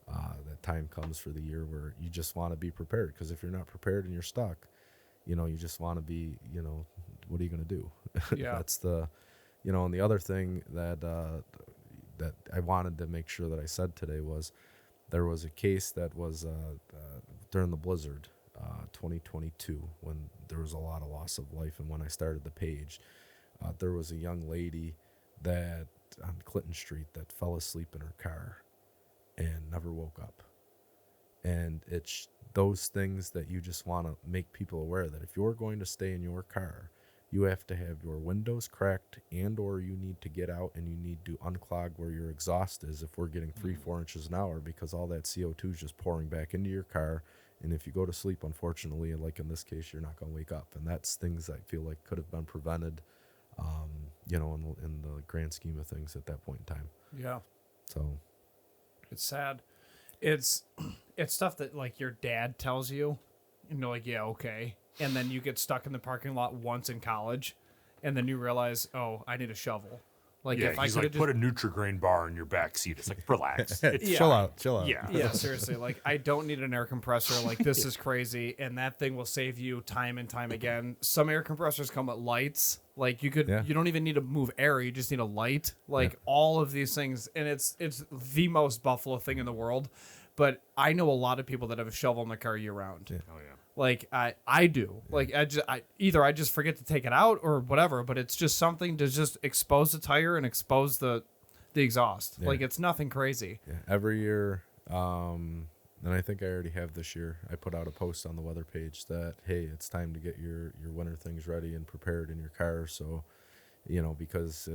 that time comes for the year where you just want to be prepared, because if you're not prepared and you're stuck, you just want to be, what are you going to do? Yeah. That's the... and the other thing that I wanted to make sure that I said today was there was a case that was during the blizzard, 2022, when there was a lot of loss of life. And when I started the page, there was a young lady that on Clinton Street that fell asleep in her car and never woke up. And it's those things that you just want to make people aware that if you're going to stay in your car, you have to have your windows cracked, and or you need to get out and you need to unclog where your exhaust is if we're getting 3-4 inches an hour, because all that CO2 is just pouring back into your car. And if you go to sleep, unfortunately, like in this case, you're not going to wake up. And that's things I feel like could have been prevented, in the grand scheme of things at that point in time. Yeah. So it's sad. It's stuff that like your dad tells you, and you're like, yeah, okay. And then you get stuck in the parking lot once in college, and then you realize, oh, I need a shovel. Like, Yeah, if I he's could like, put a Nutri-Grain bar in your back seat. It's like, relax. It's, Yeah. Chill out. Yeah. Yeah, seriously. Like, I don't need an air compressor. Like, this is crazy, and that thing will save you time and time again. Some air compressors come with lights. Like, you don't even need to move air. You just need a light. Like, all of these things, and it's the most Buffalo thing in the world. But I know a lot of people that have a shovel in their car year round. Yeah. Oh, yeah. Like I do. Like I just forget to take it out or whatever, but it's just something to just expose the tire and expose the exhaust. Yeah. Like it's nothing crazy. Yeah. Every year, And I think I already have this year. I put out a post on the weather page that, hey, it's time to get your winter things ready and prepared in your car. So, because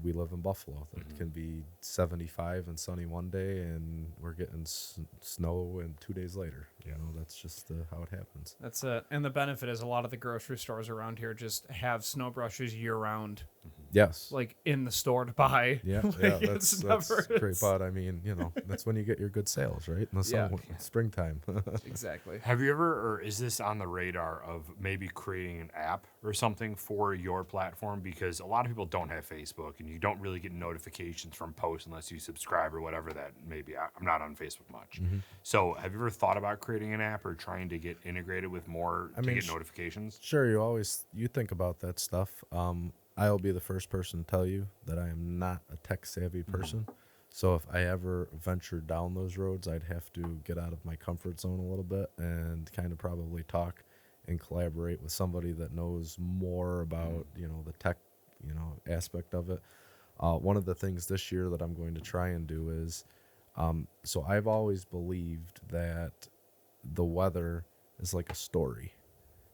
we live in Buffalo. It can be 75 and sunny one day, and we're getting snow and 2 days later. That's just how it happens. That's it. And the benefit is a lot of the grocery stores around here just have snow brushes year round. Yes. Like in the store to buy. Yeah, Like, that's great. But I mean, that's when you get your good sales, right? In the springtime. Exactly. Have you ever, or is this on the radar of maybe creating an app or something for your platform? Because a lot of people don't have Facebook, and you don't really get notifications from posts unless you subscribe or whatever that may be. I'm not on Facebook much. So have you ever thought about creating an app or trying to get integrated with more to get notifications? Sure, you think about that stuff. I'll be the first person to tell you that I am not a tech-savvy person. So if I ever ventured down those roads, I'd have to get out of my comfort zone a little bit and kind of probably talk and collaborate with somebody that knows more about, the tech, aspect of it. One of the things this year that I'm going to try and do is, so I've always believed that the weather is like a story,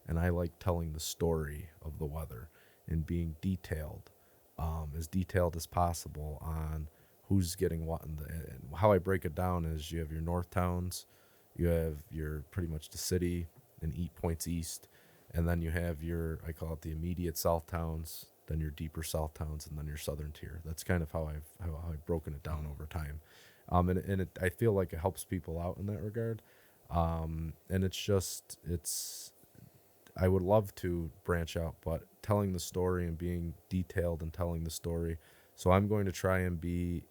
and I like telling the story of the weather and being as detailed as possible on who's getting what. And how I break it down is you have your Northtowns, you have your pretty much the city and 8 points east, and then you have I call it the immediate Southtowns, then your deeper Southtowns, and then your southern tier. That's kind of how I've broken it down over time. I feel like it helps people out in that regard. And I would love to branch out, but telling the story and being detailed and telling the story. So I'm going to try and do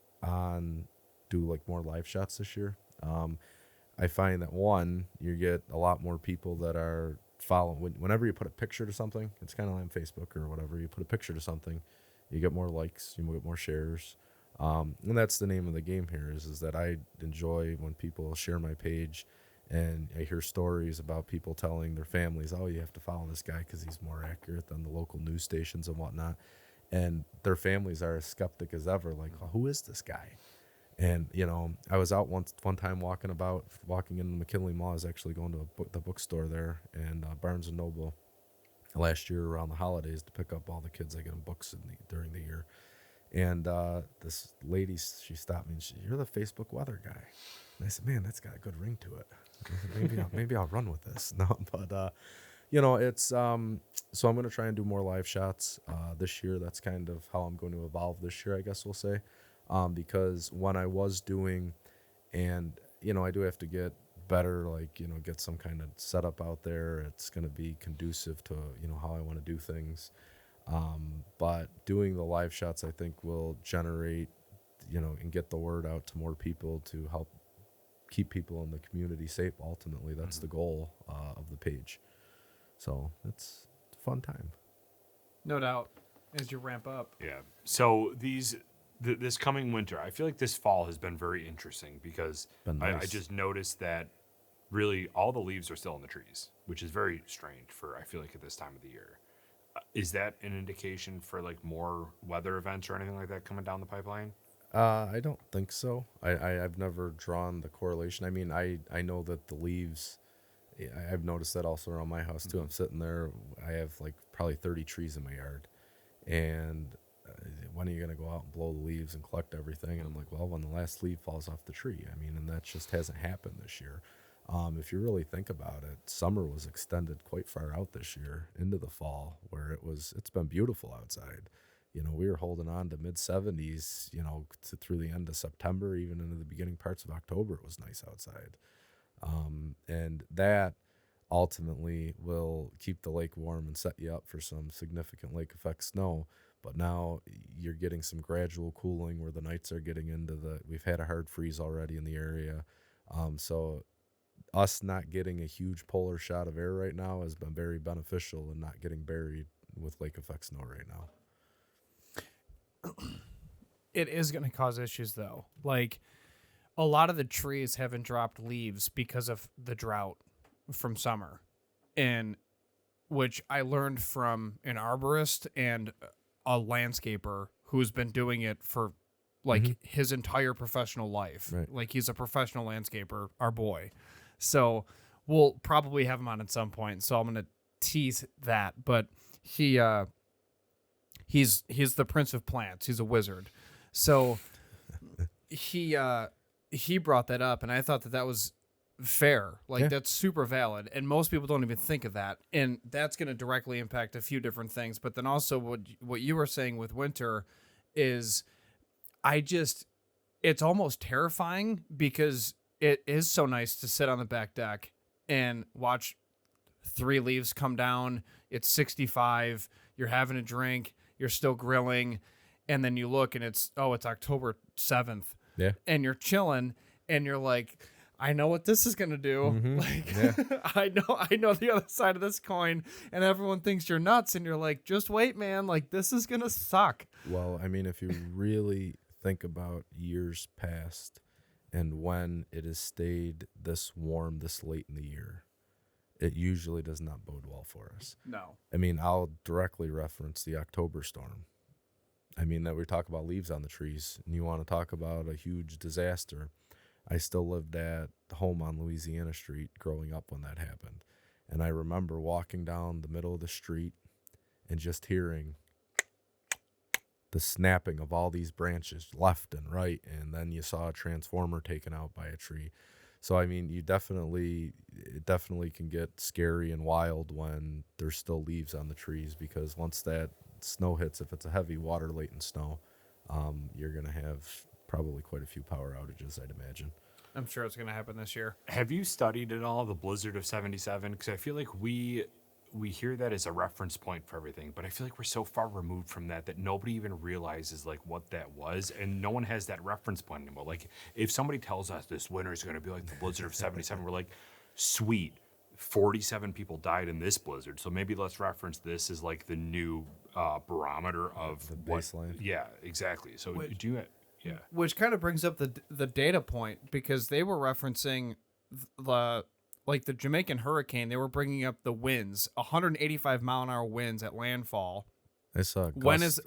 like more live shots this year. I find that you get a lot more people that are following. Whenever you put a picture to something, it's kind of like on Facebook or whatever. You put a picture to something, you get more likes, you get more shares. And that's the name of the game here is that I enjoy when people share my page. And I hear stories about people telling their families, oh, you have to follow this guy because he's more accurate than the local news stations and whatnot. And their families are as skeptic as ever, like, well, who is this guy? And, I was out one time walking in the McKinley Mall. I was actually going to the bookstore there and Barnes & Noble last year around the holidays to pick up all the kids. I get them books during the year. And this lady, she stopped me and you're the Facebook weather guy. And I said, man, that's got a good ring to it. Maybe I'll run with this. No, but it's so I'm going to try and do more live shots this year. That's kind of how I'm going to evolve this year, I guess we'll say, because when I was doing, and I do have to get better, like get some kind of setup out there. It's going to be conducive to how I want to do things. But doing the live shots, I think, will generate, and get the word out to more people to help keep people in the community safe. Ultimately, that's the goal of the page. So it's a fun time. No doubt, as you ramp up. Yeah. So this coming winter, I feel like this fall has been very interesting because Nice. I just noticed that really all the leaves are still in the trees, which is very strange I feel like at this time of the year. Is that an indication for like more weather events or anything like that coming down the pipeline? I don't think so. I've never drawn the correlation. I mean, I know that the leaves, I've noticed that also around my house too. I'm sitting there, I have like probably 30 trees in my yard. And when are you going to go out and blow the leaves and collect everything? And I'm like, well, when the last leaf falls off the tree. I mean, and that just hasn't happened this year. If you really think about it, summer was extended quite far out this year into the fall where it's been beautiful outside. We were holding on to mid-70s, through the end of September, even into the beginning parts of October. It was nice outside. And that ultimately will keep the lake warm and set you up for some significant lake effect snow. But now you're getting some gradual cooling where the nights are getting we've had a hard freeze already in the area. So us not getting a huge polar shot of air right now has been very beneficial in not getting buried with lake effect snow right now. It is going to cause issues, though. Like, a lot of the trees haven't dropped leaves because of the drought from summer, and which I learned from an arborist and a landscaper who's been doing it for like his entire professional life. Right. Like he's a professional landscaper, our boy. So we'll probably have him on at some point. So I'm gonna tease that, but he's the prince of plants. He's a wizard. So he brought that up, and I thought that was fair. Like that's super valid, and most people don't even think of that, and that's going to directly impact a few different things. But then also what you were saying with winter is it's almost terrifying because it is so nice to sit on the back deck and watch 3 leaves come down. It's 65, you're having a drink, you're still grilling, and then you look and it's October 7th, and you're chilling and you're like, I know what this is gonna do. Like, I know the other side of this coin, and everyone thinks you're nuts, and you're like, just wait, man. Like, this is gonna suck. Well, I mean, if you really think about years past and when it has stayed this warm this late in the year, it usually does not bode well for us. No. I mean, I'll directly reference the October storm. I mean, that we talk about leaves on the trees, and you want to talk about a huge disaster. I still lived at home on Louisiana Street growing up when that happened. And I remember walking down the middle of the street and just hearing the snapping of all these branches left and right. And then you saw a transformer taken out by a tree. So, I mean, it definitely can get scary and wild when there's still leaves on the trees, because once that snow hits, if it's a heavy water latent snow, you're going to have probably quite a few power outages, I'd imagine. I'm sure it's going to happen this year. Have you studied at all the blizzard of 77? Because I feel like we hear that as a reference point for everything, but I feel like we're so far removed from that nobody even realizes like what that was, and no one has that reference point anymore. Like if somebody tells us this winter is going to be like the blizzard of 77, we're like, sweet, 47 people died in this blizzard, so maybe let's reference this as like the new barometer of The baseline. Yeah, exactly. So do you? Yeah. Which kind of brings up the data point, because they were referencing the Jamaican hurricane. They were bringing up the winds, 185 mile an hour winds at landfall. I saw When has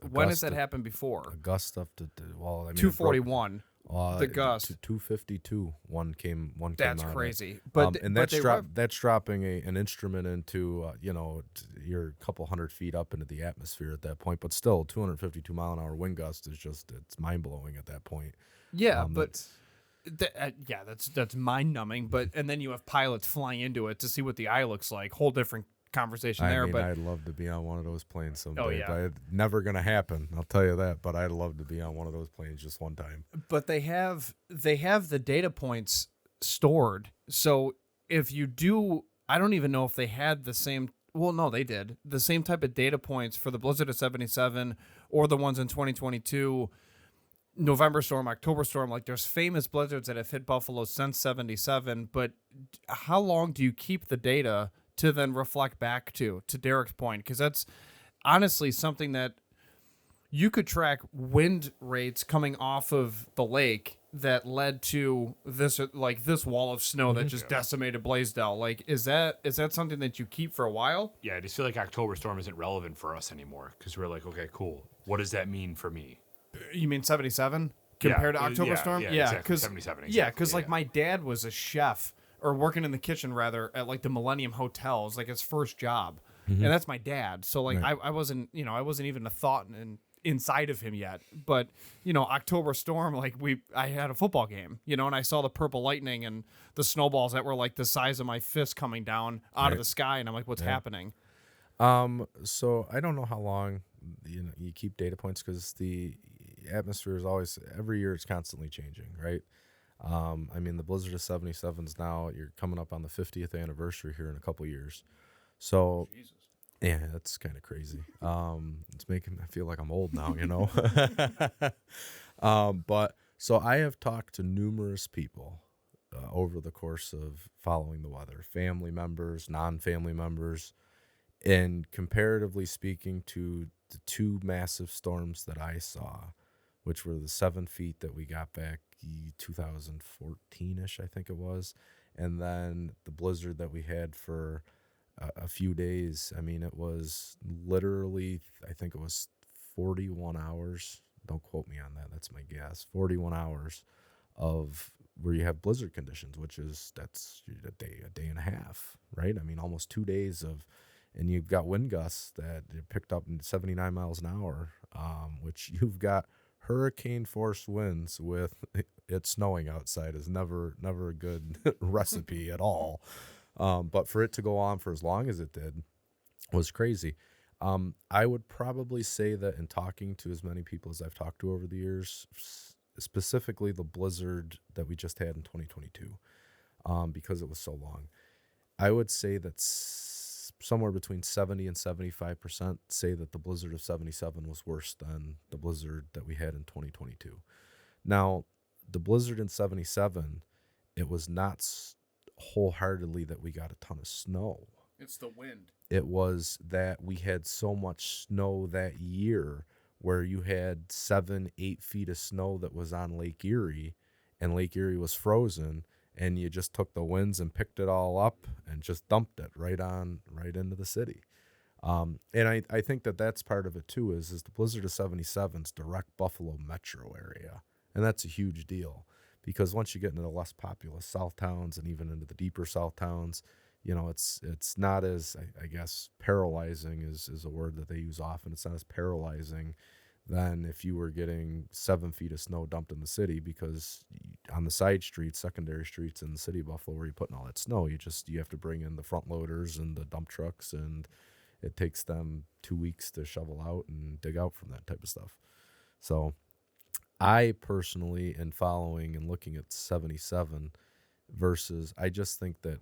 that happened before? A gust up to 241. The gust. 252. One came That's out crazy. But and that's dropping an instrument into you're a couple hundred feet up into the atmosphere at that point. But still, 252 mile an hour wind gust is it's mind blowing at that point. Yeah, that's mind numbing. But and then you have pilots flying into it to see what the eye looks like. Whole different conversation there. But I'd love to be on one of those planes someday. Oh, yeah. But it's never gonna happen, I'll tell you that. But I'd love to be on one of those planes just one time. But they have the data points stored. So if you do, I don't even know if they had the same. Well, no, they did the same type of data points for the blizzard of 77 or the ones in 2022. November storm, October storm, like there's famous blizzards that have hit Buffalo since 77, but how long do you keep the data to then reflect back to Derek's point? Because that's honestly something that you could track wind rates coming off of the lake that led to this wall of snow that just decimated Blaisdell. Like, is that something that you keep for a while? Yeah, I just feel like October storm isn't relevant for us anymore, because we're like, okay, cool. What does that mean for me? You mean 77 compared to October storm? Yeah, exactly. 77. Exactly. Yeah, because like my dad was a chef, or working in the kitchen rather, at like the Millennium Hotels, like his first job, and that's my dad. So like I wasn't even a thought inside of him yet. But October storm, like I had a football game, and I saw the purple lightning and the snowballs that were like the size of my fist coming down out of the sky, and I'm like, what's happening? So I don't know how long you keep data points, because the atmosphere is always, every year it's constantly changing, right? I mean, the blizzard of 77s now, you're coming up on the 50th anniversary here in a couple years. So, Jesus. Yeah, that's kind of crazy. It's making me feel like I'm old now, But so I have talked to numerous people over the course of following the weather, family members, non-family members, and comparatively speaking to the 2 massive storms that I saw, which were the 7 feet that we got back 2014-ish, I think it was, and then the blizzard that we had for a few days. I mean, it was literally, I think it was 41 hours Don't quote me on that. That's my guess. 41 hours of where you have blizzard conditions, that's a day and a half, right? I mean, almost 2 days of, and you've got wind gusts that picked up in 79 miles an hour, which you've got hurricane force winds with it snowing outside is never a good recipe at all. But for it to go on for as long as it did was crazy. I would probably say that in talking to as many people as I've talked to over the years, specifically the blizzard that we just had in 2022, because it was so long, I would say that somewhere between 70 and 75% say that the blizzard of 77 was worse than the blizzard that we had in 2022. Now, the blizzard in 77, it was not wholeheartedly that we got a ton of snow. It's the wind. It was that we had so much snow that year where you had 7-8 feet of snow that was on Lake Erie, and Lake Erie was frozen, and you just took the winds and picked it all up and just dumped it right into the city. And I think that that's part of it too, is the blizzard of 77's direct Buffalo metro area. And that's a huge deal because once you get into the less populous Southtowns and even into the deeper Southtowns, it's not as, I guess, paralyzing is a word that they use often. It's not as paralyzing than if you were getting 7 feet of snow dumped in the city, because on the side streets, secondary streets in the city of Buffalo, where you're putting all that snow, you have to bring in the front loaders and the dump trucks, and it takes them 2 weeks to shovel out and dig out from that type of stuff. So I personally, in following and looking at 77 versus, I just think that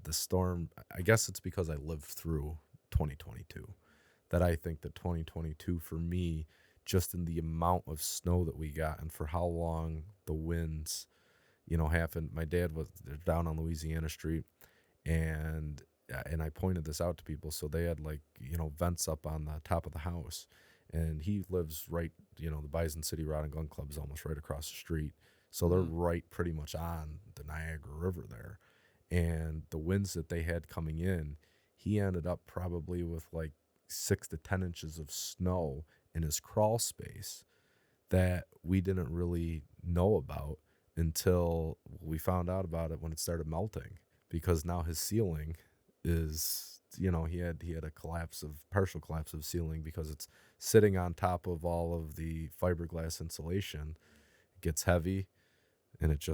the storm, I guess it's because I lived through 2022, that I think that 2022 for me, just in the amount of snow that we got and for how long the winds, happened. My dad was down on Louisiana Street, and I pointed this out to people. So they had vents up on the top of the house, and he lives right, the Bison City Rod and Gun Club is almost right across the street. So they're right pretty much on the Niagara River there. And the winds that they had coming in, he ended up probably with 6 to 10 inches of snow in his crawl space that we didn't really know about until we found out about it when it started melting, because now his ceiling is, he had a partial collapse of ceiling because it's sitting on top of all of the fiberglass insulation. It gets heavy, and it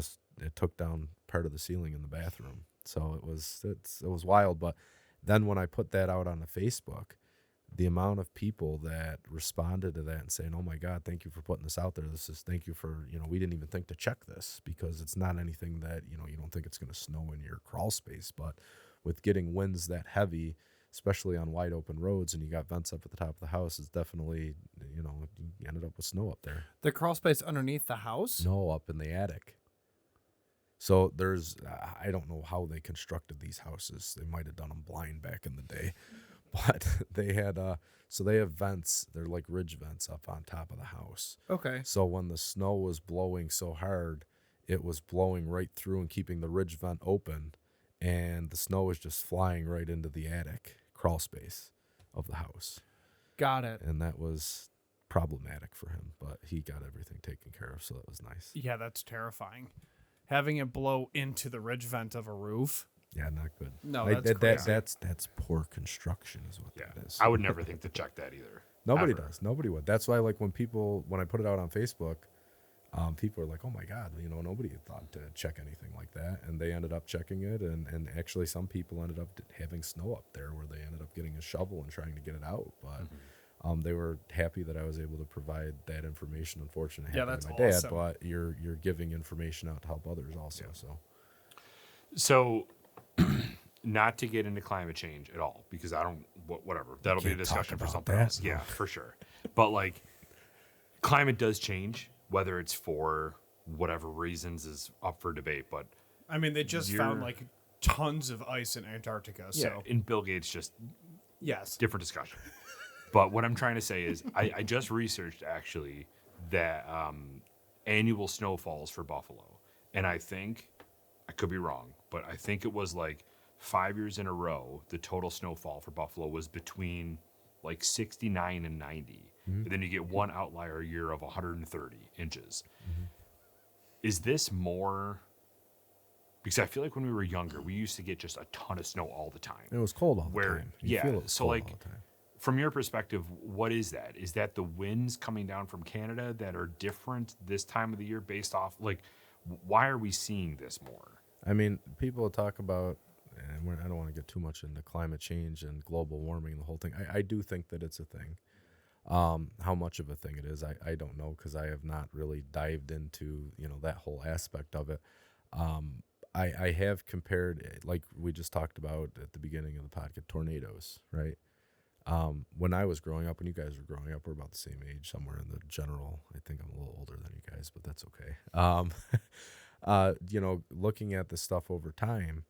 took down part of the ceiling in the bathroom. So it was wild. But then when I put that out on the Facebook, the amount of people that responded to that and saying, "Oh my God, thank you for putting this out there. Thank you for, we didn't even think to check this, because it's not anything that, you don't think it's going to snow in your crawl space." But with getting winds that heavy, especially on wide open roads, and you got vents up at the top of the house, it's definitely, you ended up with snow up there. The crawl space underneath the house? No, up in the attic. So there's, I don't know how they constructed these houses. They might have done them blind back in the day, but they had, so they have vents. They're like ridge vents up on top of the house. Okay. So when the snow was blowing so hard, it was blowing right through and keeping the ridge vent open, and the snow was just flying right into the attic crawl space of the house. Got it. And that was problematic for him, but he got everything taken care of, so that was nice. Yeah, that's terrifying. Having it blow into the ridge vent of a roof. Yeah, not good. No, that's crazy. That's poor construction is what that is. I would never think to check that either. Nobody ever. does. Nobody would. That's why, when I put it out on Facebook, people are like, "Oh my God," nobody had thought to check anything like that, and they ended up checking it, and actually some people ended up having snow up there where they ended up getting a shovel and trying to get it out, but. They were happy that I was able to provide that information. Unfortunately, yeah, that's my awesome. dad, but you're giving information out to help others also. Yeah. So, not to get into climate change at all, because I don't. Whatever, that'll be a discussion for something else. Yeah, for sure. But climate does change, whether it's for whatever reasons is up for debate. But I mean, they just found tons of ice in Antarctica. So and Bill Gates just yes, different discussion. But what I'm trying to say is I just researched, actually, that annual snowfalls for Buffalo. And I think, I could be wrong, but I think it was 5 years in a row, the total snowfall for Buffalo was between 69 and 90. and then you get one outlier year of 130 inches. Is this more? Because I feel like when we were younger, we used to get just a ton of snow all the time. It was cold all the Where, time. You yeah, feel it was so cold like, all the time. from your perspective, what is that? Is that the winds coming down from Canada that are different this time of the year based off, like, why are we seeing this more? I mean, people talk about, and I don't want to get too much into climate change and global warming and the whole thing. I do think that it's a thing. How much of a thing it is, I don't know, because I have not really dived into, that whole aspect of it. I have compared, like we just talked about at the beginning of the podcast, tornadoes, right? When I was growing up, when you guys were growing up, we're about the same age, somewhere in the general. I think I'm a little older than you guys, but that's okay. Looking at the stuff over time,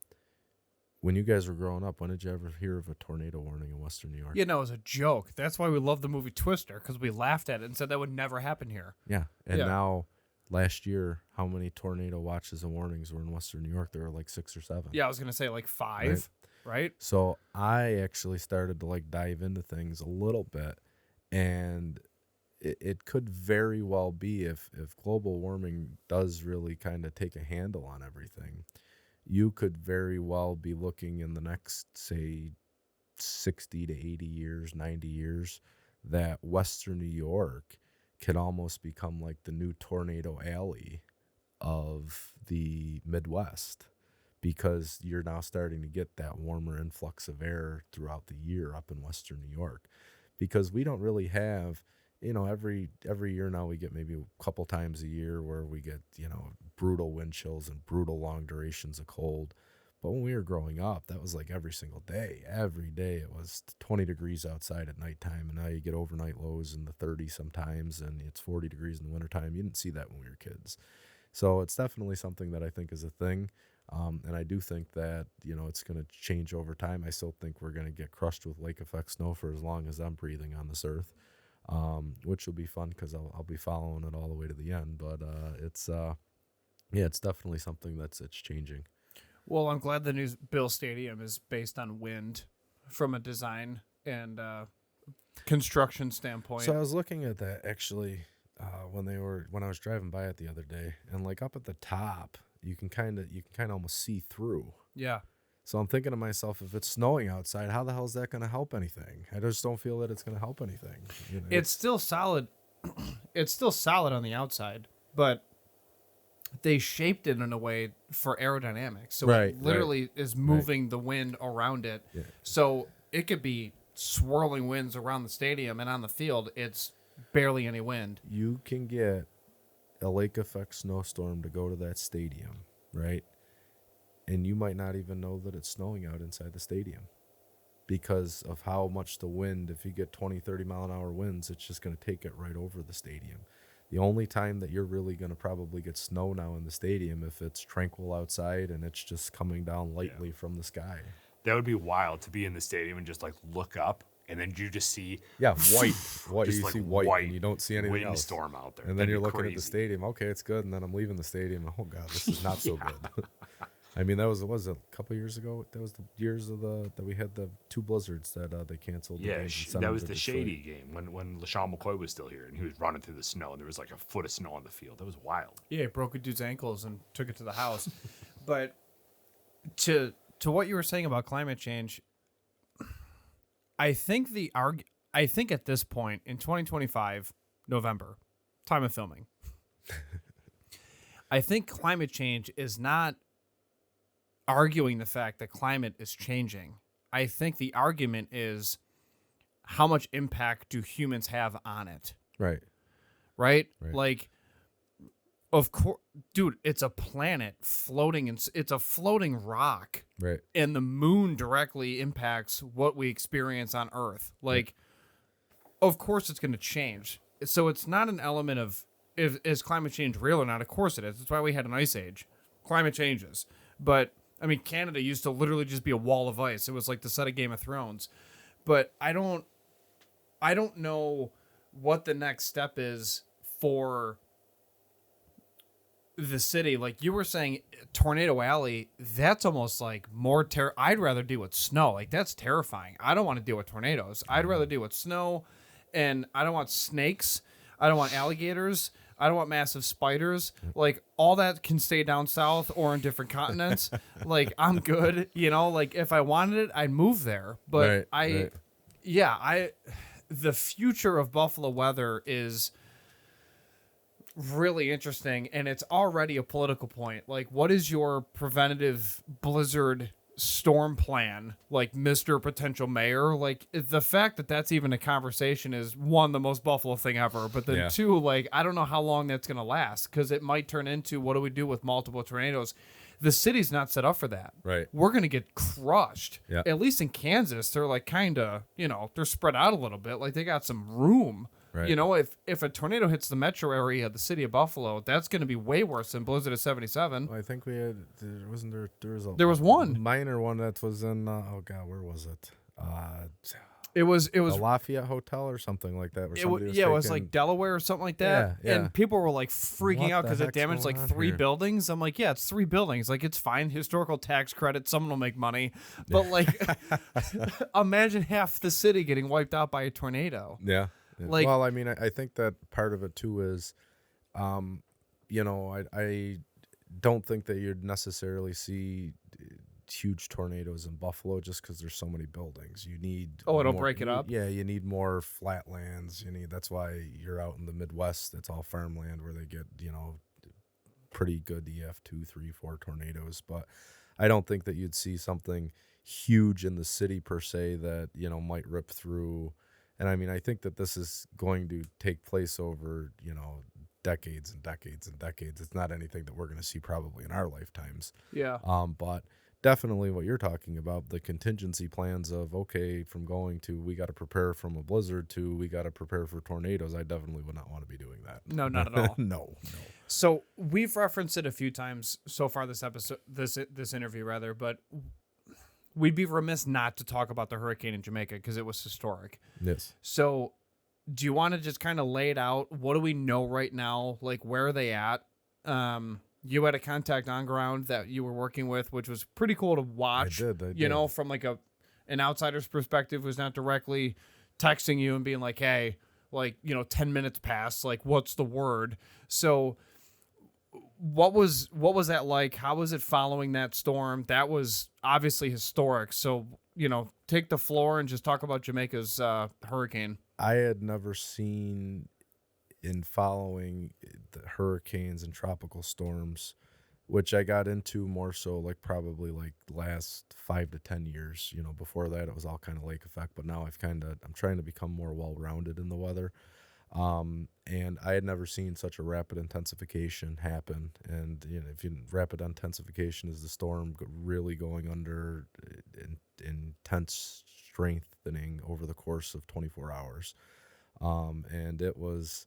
when you guys were growing up, when did you ever hear of a tornado warning in Western New York? It was a joke. That's why we love the movie Twister, because we laughed at it and said that would never happen here. Yeah. And Yeah. now, last year, how many tornado watches and warnings were in Western New York? There were like 6 or 7. Yeah, I was going to say like 5, right? So I actually started to dive into things a little bit, and it could very well be, if global warming does really kind of take a handle on everything, you could very well be looking in the next, say, 60 to 80 years, 90 years, that Western New York could almost become like the new tornado alley of the Midwest, because you're now starting to get that warmer influx of air throughout the year up in Western New York, because we don't really have, every year now we get maybe a couple times a year where we get, brutal wind chills and brutal long durations of cold. But when we were growing up, that was like every single day. Every day it was 20 degrees outside at nighttime, and now you get overnight lows in the 30s sometimes, and it's 40 degrees in the wintertime. You didn't see that when we were kids. So it's definitely something that I think is a thing. And I do think that, it's going to change over time. I still think we're going to get crushed with lake effect snow for as long as I'm breathing on this earth, which will be fun because I'll be following it all the way to the end. But it's definitely something it's changing. Well, I'm glad the new Bill Stadium is based on wind from a design and construction standpoint. So I was looking at that actually when I was driving by it the other day, and like up at the top, you can kind of almost see through. Yeah. So I'm thinking to myself, if it's snowing outside, how the hell is that going to help anything? I just don't feel that it's going to help anything. It's still solid. It's still solid on the outside, but they shaped it in a way for aerodynamics. So it literally is moving the wind around it. Yeah. So it could be swirling winds around the stadium, and on the field, it's barely any wind. You can get a lake effect snowstorm to go to that stadium, right? And you might not even know that it's snowing out inside the stadium because of how much the wind, if you get 20, 30 mile an hour winds, it's just going to take it right over the stadium. The only time that you're really going to probably get snow now in the stadium if it's tranquil outside and it's just coming down lightly from the sky. That would be wild to be in the stadium and just look up, and then you just see white. Just you see white and you don't see anything else. Windstorm out there. And then you're looking at the stadium. Okay, it's good. And then I'm leaving the stadium. Oh God, this is not so good. I mean, that was a couple years ago. That was the years of that we had the 2 blizzards that they canceled. Yeah, that was the Shady game when LaShawn McCoy was still here and he was running through the snow and there was like a foot of snow on the field. That was wild. Yeah, it broke a dude's ankles and took it to the house. But to what you were saying about climate change, I think at this point in 2025, November, time of filming, I think climate change is not arguing the fact that climate is changing. I think the argument is how much impact do humans have on it? Right? Like, of course, dude, it's a planet floating, and it's a floating rock. Right. And the moon directly impacts what we experience on Earth. Like, of course it's going to change. So it's not an element of, is climate change real or not? Of course it is. That's why we had an ice age. Climate changes. But I mean, Canada used to literally just be a wall of ice. It was like the set of Game of Thrones. But I don't know what the next step is for the city. Like you were saying, Tornado Alley, that's almost like more I'd rather deal with snow. Like that's terrifying. I don't want to deal with tornadoes. I'd rather deal with snow and I don't want snakes. I don't want alligators. I don't want massive spiders. Like, all that can stay down south or in different continents. Like, I'm good. You know, like, if I wanted it, I'd move there. But Right. the future of Buffalo weather is really interesting, and it's already a political point. Like, what is your preventative blizzard storm plan, like, Mr. Potential Mayor? Like, the fact that that's even a conversation is, one, the most Buffalo thing ever, but then two, like, I don't know how long that's gonna last, because it might turn into, what do we do with multiple tornadoes? The city's not set up for that. Right. We're gonna get crushed. Yeah. At least in Kansas, they're like kind of, they're spread out a little bit, like they got some room. Right. You know, if a tornado hits the metro area of the city of Buffalo, that's going to be way worse than Blizzard of 77. Well, I think we had, There was one. minor one that was in, where was it? It was The Lafayette Hotel or something like that. Where somebody was it was taking- like Delaware or something like that. Yeah. And people were like freaking What out the because it heck's damaged going like on 3 here? buildings. I'm like, yeah, it's 3 buildings. Like, it's fine. Historical tax credit. Someone will make money. But like, imagine half the city getting wiped out by a tornado. Yeah. Like- well, I mean, I think that part of it too is, I don't think that you'd necessarily see huge tornadoes in Buffalo just because there's so many buildings. You need It'll more- break it up? Yeah, you need more flatlands. That's why you're out in the Midwest. It's all farmland where they get pretty good EF 2, 3, 4 tornadoes. But I don't think that you'd see something huge in the city per se that might rip through. And I mean, I think that this is going to take place over, decades and decades and decades. It's not anything that we're going to see probably in our lifetimes. Yeah. But definitely what you're talking about, the contingency plans of, okay, from going to we got to prepare from a blizzard to we got to prepare for tornadoes, I definitely would not want to be doing that. No, not at all. No. So we've referenced it a few times so far this episode, this interview rather, but we'd be remiss not to talk about the hurricane in Jamaica because it was historic. Yes. So do you want to just kind of lay it out? What do we know right now? Like, where are they at? You had a contact on ground that you were working with, which was pretty cool to watch. I did. From like an outsider's perspective, who's not directly texting you and being like, hey, 10 minutes passed, like, what's the word? So what was that like? How was it following that storm? That was obviously historic. So, take the floor and just talk about Jamaica's hurricane. I had never seen, in following the hurricanes and tropical storms, which I got into more so like probably like last 5 to 10 years. Before that it was all kind of lake effect, but now I'm trying to become more well-rounded in the weather. And I had never seen such a rapid intensification happen. And rapid intensification is the storm really going under intense strengthening over the course of 24 hours. And it was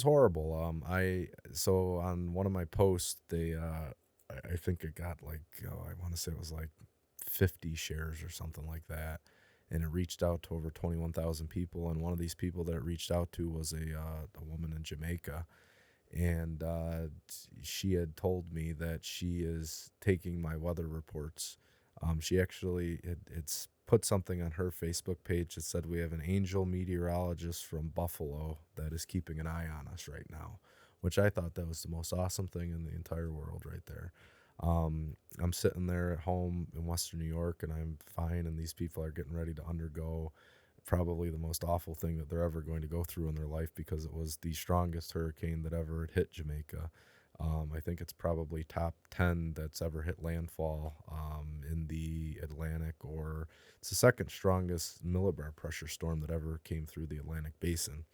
horrible. So on one of my posts, I think it got like, I want to say it was like 50 shares or something like that. And it reached out to over 21,000 people. And one of these people that it reached out to was a woman in Jamaica. And she had told me that she is taking my weather reports. She actually it's put something on her Facebook page that said we have an angel meteorologist from Buffalo that is keeping an eye on us right now, which I thought that was the most awesome thing in the entire world right there. I'm sitting there at home in Western New York and I'm fine, and these people are getting ready to undergo probably the most awful thing that they're ever going to go through in their life, because it was the strongest hurricane that ever hit Jamaica. I think it's probably top 10 that's ever hit landfall in the Atlantic, or it's the second strongest millibar pressure storm that ever came through the Atlantic basin.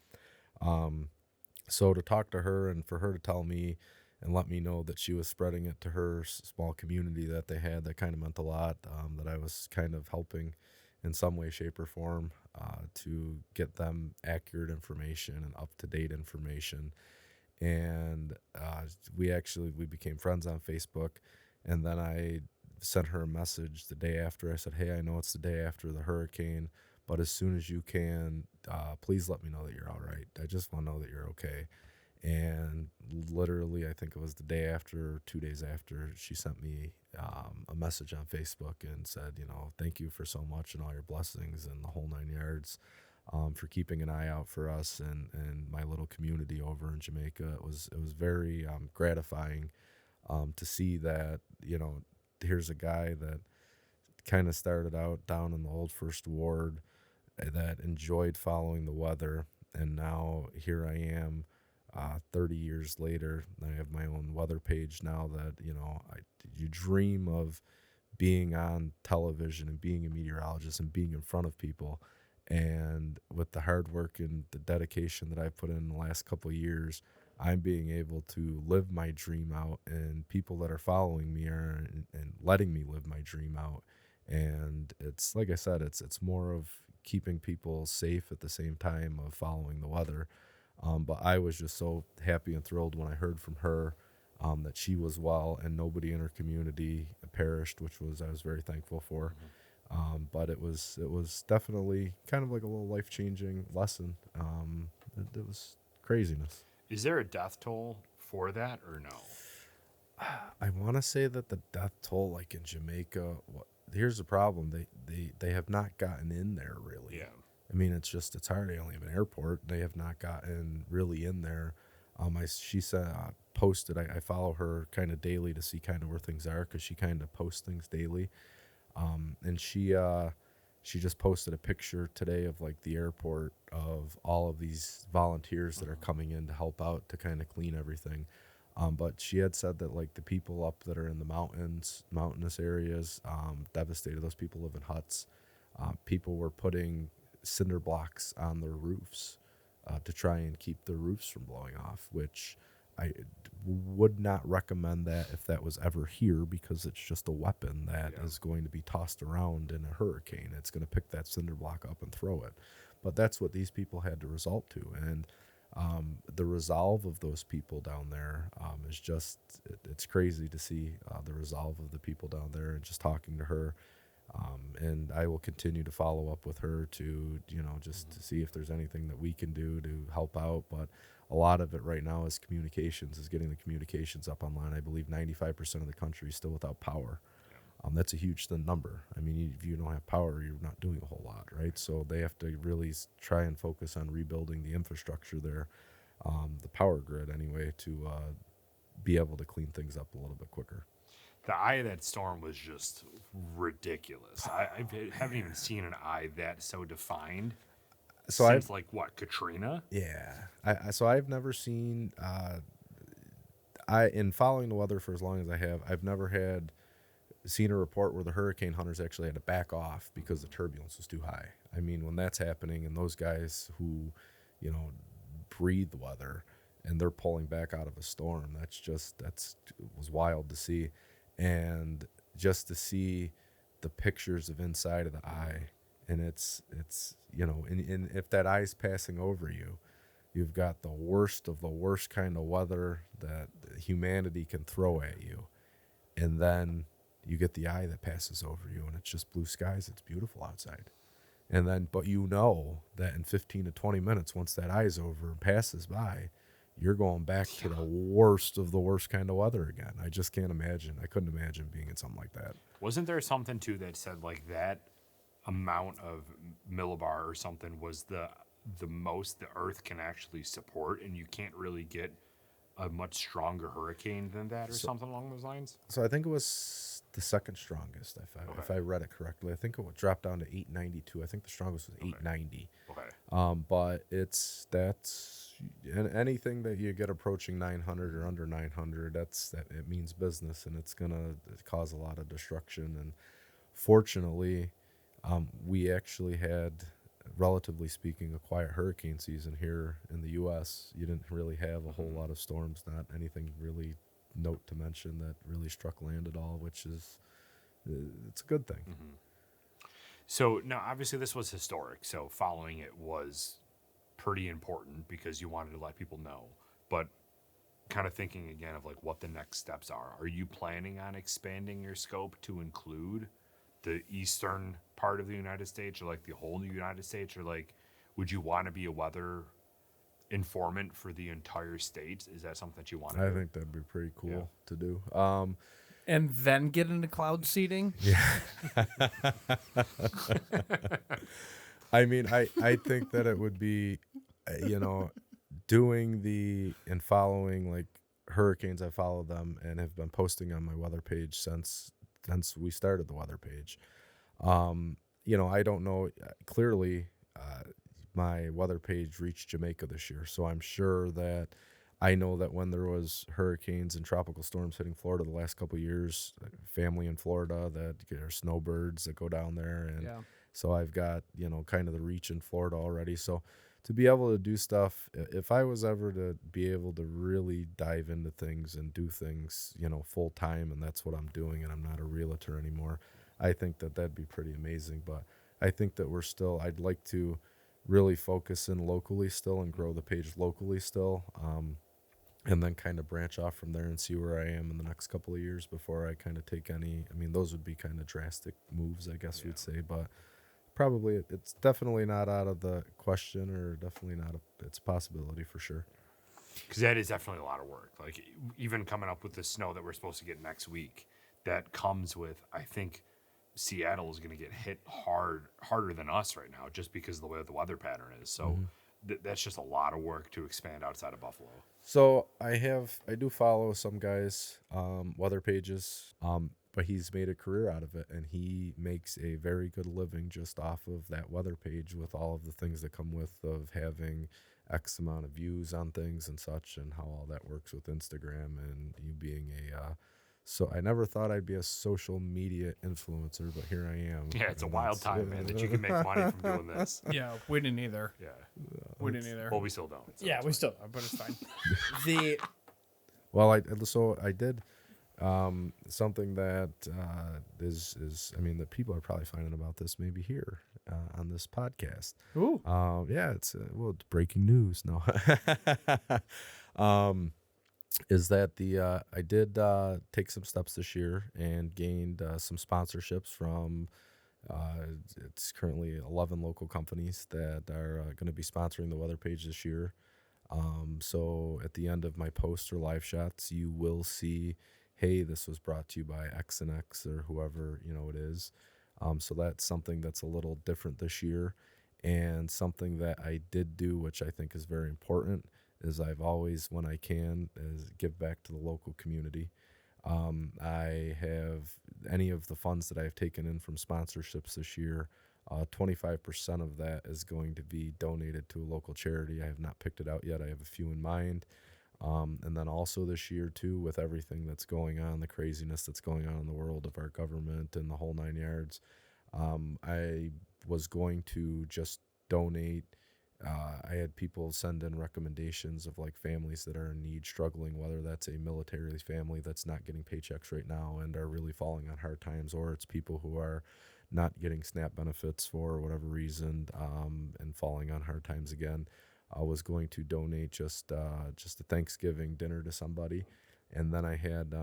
So to talk to her and for her to tell me and let me know that she was spreading it to her small community that they had, that kind of meant a lot, that I was kind of helping in some way, shape, or form to get them accurate information and up-to-date information. And we became friends on Facebook, and then I sent her a message the day after. I said, hey, I know it's the day after the hurricane, but as soon as you can, please let me know that you're all right. I just want to know that you're okay. And literally, I think it was the day after, 2 days after, she sent me a message on Facebook and said, thank you for so much and all your blessings and the whole 9 yards. for keeping an eye out for us and my little community over in Jamaica. It was very gratifying to see that, here's a guy that kind of started out down in the old First Ward that enjoyed following the weather, and now here I am 30 years later. I have my own weather page now that, you dream of being on television and being a meteorologist and being in front of people. And with the hard work and the dedication that I've put in the last couple of years, I'm being able to live my dream out, and people that are following me are and letting me live my dream out. And it's like I said, it's more of keeping people safe at the same time of following the weather. But I was just so happy and thrilled when I heard from her that she was well and nobody in her community perished, which I was very thankful for. But it was definitely kind of like a little life-changing lesson. It was craziness. Is there a death toll for that or no? I want to say that the death toll, like in Jamaica, here's the problem. They have not gotten in there really. Yeah. I mean, it's hard. They only have an airport. They have not gotten really in there. She said, posted, I follow her kind of daily to see kind of where things are, because she kind of posts things daily. And she just posted a picture today of like the airport of all of these volunteers that are coming in to help out to kind of clean everything. But she had said that like the people up that are in the mountainous areas, devastated. Those people live in huts. People were putting cinder blocks on their roofs to try and keep the roofs from blowing off, which I would not recommend that if that was ever here, because it's just a weapon that is going to be tossed around in a hurricane. It's going to pick that cinder block up and throw it. But that's what these people had to resort to. And the resolve of those people down there is just, it's crazy to see the resolve of the people down there, and just talking to her. And I will continue to follow up with her to, just to see if there's anything that we can do to help out. But a lot of it right now is getting the communications up online. I believe 95% of the country is still without power. That's a huge number. I mean, if you don't have power, you're not doing a whole lot, right? So they have to really try and focus on rebuilding the infrastructure there, the power grid anyway, to be able to clean things up a little bit quicker. The eye of that storm was just ridiculous. I haven't even seen an eye that so defined since Katrina? Yeah. So I've never seen, in following the weather for as long as I have, I've never seen a report where the hurricane hunters actually had to back off because the turbulence was too high. I mean, when that's happening and those guys who, breathe the weather and they're pulling back out of a storm, it was wild to see. And just to see the pictures of inside of the eye, and it's and if that eye's passing over you, you've got the worst of the worst kind of weather that humanity can throw at you, and then you get the eye that passes over you, and it's just blue skies. It's beautiful outside. And then, but that in 15 to 20 minutes, once that eye's over and passes by, you're going back to the worst of the worst kind of weather again. I just can't imagine. I couldn't imagine being in something like that. Wasn't there something too that said like that amount of millibar or something was the most the Earth can actually support, and you can't really get a much stronger hurricane than that, or something along those lines? So I think it was the second strongest, if I read it correctly. I think it would drop down to 892. I think the strongest was 890. Okay. But that's anything that you get approaching 900 or under 900, it means business, and it's gonna cause a lot of destruction. And fortunately, we actually had, relatively speaking, a quiet hurricane season here in the U.S. You didn't really have a whole lot of storms, not anything really note to mention that really struck land at all, which is, it's a good thing. Mm-hmm. So now, obviously, this was historic, so following it was pretty important because you wanted to let people know. But kind of thinking again of like what the next steps are you planning on expanding your scope to include the eastern part of the United States, or like the whole United States, or like would you want to be a weather informant for the entire state? Is that something that you want to do? I think that'd be pretty cool to do. And then get into cloud seeding? Yeah. I mean, I think that it would be, you know, doing and following like hurricanes. I follow them and have been posting on my weather page since we started the weather page. You know, I don't know clearly. My weather page reached Jamaica this year, so I'm sure that I know that when there was hurricanes and tropical storms hitting Florida the last couple of years, family in Florida that are snowbirds that go down there, and so I've got, you know, kind of the reach in Florida already. So to be able to do stuff, if I was ever to be able to really dive into things and do things, you know, full time, and that's what I'm doing, and I'm not a realtor anymore, I think that that'd be pretty amazing. But I think that I'd like to really focus in locally still and grow the page locally still, and then kind of branch off from there and see where I am in the next couple of years before I kind of take any. I mean, those would be kind of drastic moves, I guess we'd say, but probably it's definitely not out of the question, or definitely not it's a possibility for sure. Because that is definitely a lot of work. Like, even coming up with the snow that we're supposed to get next week, that comes with, I think, Seattle is going to get hit harder than us right now, just because of the way the weather pattern is. So that's just a lot of work to expand outside of Buffalo. So I do follow some guys' weather pages, but he's made a career out of it, and he makes a very good living just off of that weather page, with all of the things that come with of having X amount of views on things and such, and how all that works with Instagram, and you being so I never thought I'd be a social media influencer, but here I am. Yeah, it's a wild time, man, that you can make money from doing this. Yeah, we didn't either. Yeah. We didn't either. Well, we still don't. So Yeah, we still don't, but it's fine. Well, I did something that is I mean, the people are probably finding about this maybe here on this podcast. Ooh. Yeah, it's it's breaking news. No. Is that I did take some steps this year and gained some sponsorships from it's currently 11 local companies that are going to be sponsoring the weather page this year. So at the end of my posts or live shots, you will see, hey, this was brought to you by X and X, or whoever, you know, it is. So that's something that's a little different this year, and something that I did do, which I think is very important, is I've always, when I can, is give back to the local community. I have any of the funds that I've taken in from sponsorships this year, 25% of that is going to be donated to a local charity. I have not picked it out yet. I have a few in mind. And then also this year too, with everything that's going on, the craziness that's going on in the world of our government and the whole 9 yards, I was going to just donate. I had people send in recommendations of like families that are in need, struggling, whether that's a military family that's not getting paychecks right now and are really falling on hard times, or it's people who are not getting SNAP benefits for whatever reason, and falling on hard times again. I was going to donate just a Thanksgiving dinner to somebody. And then I had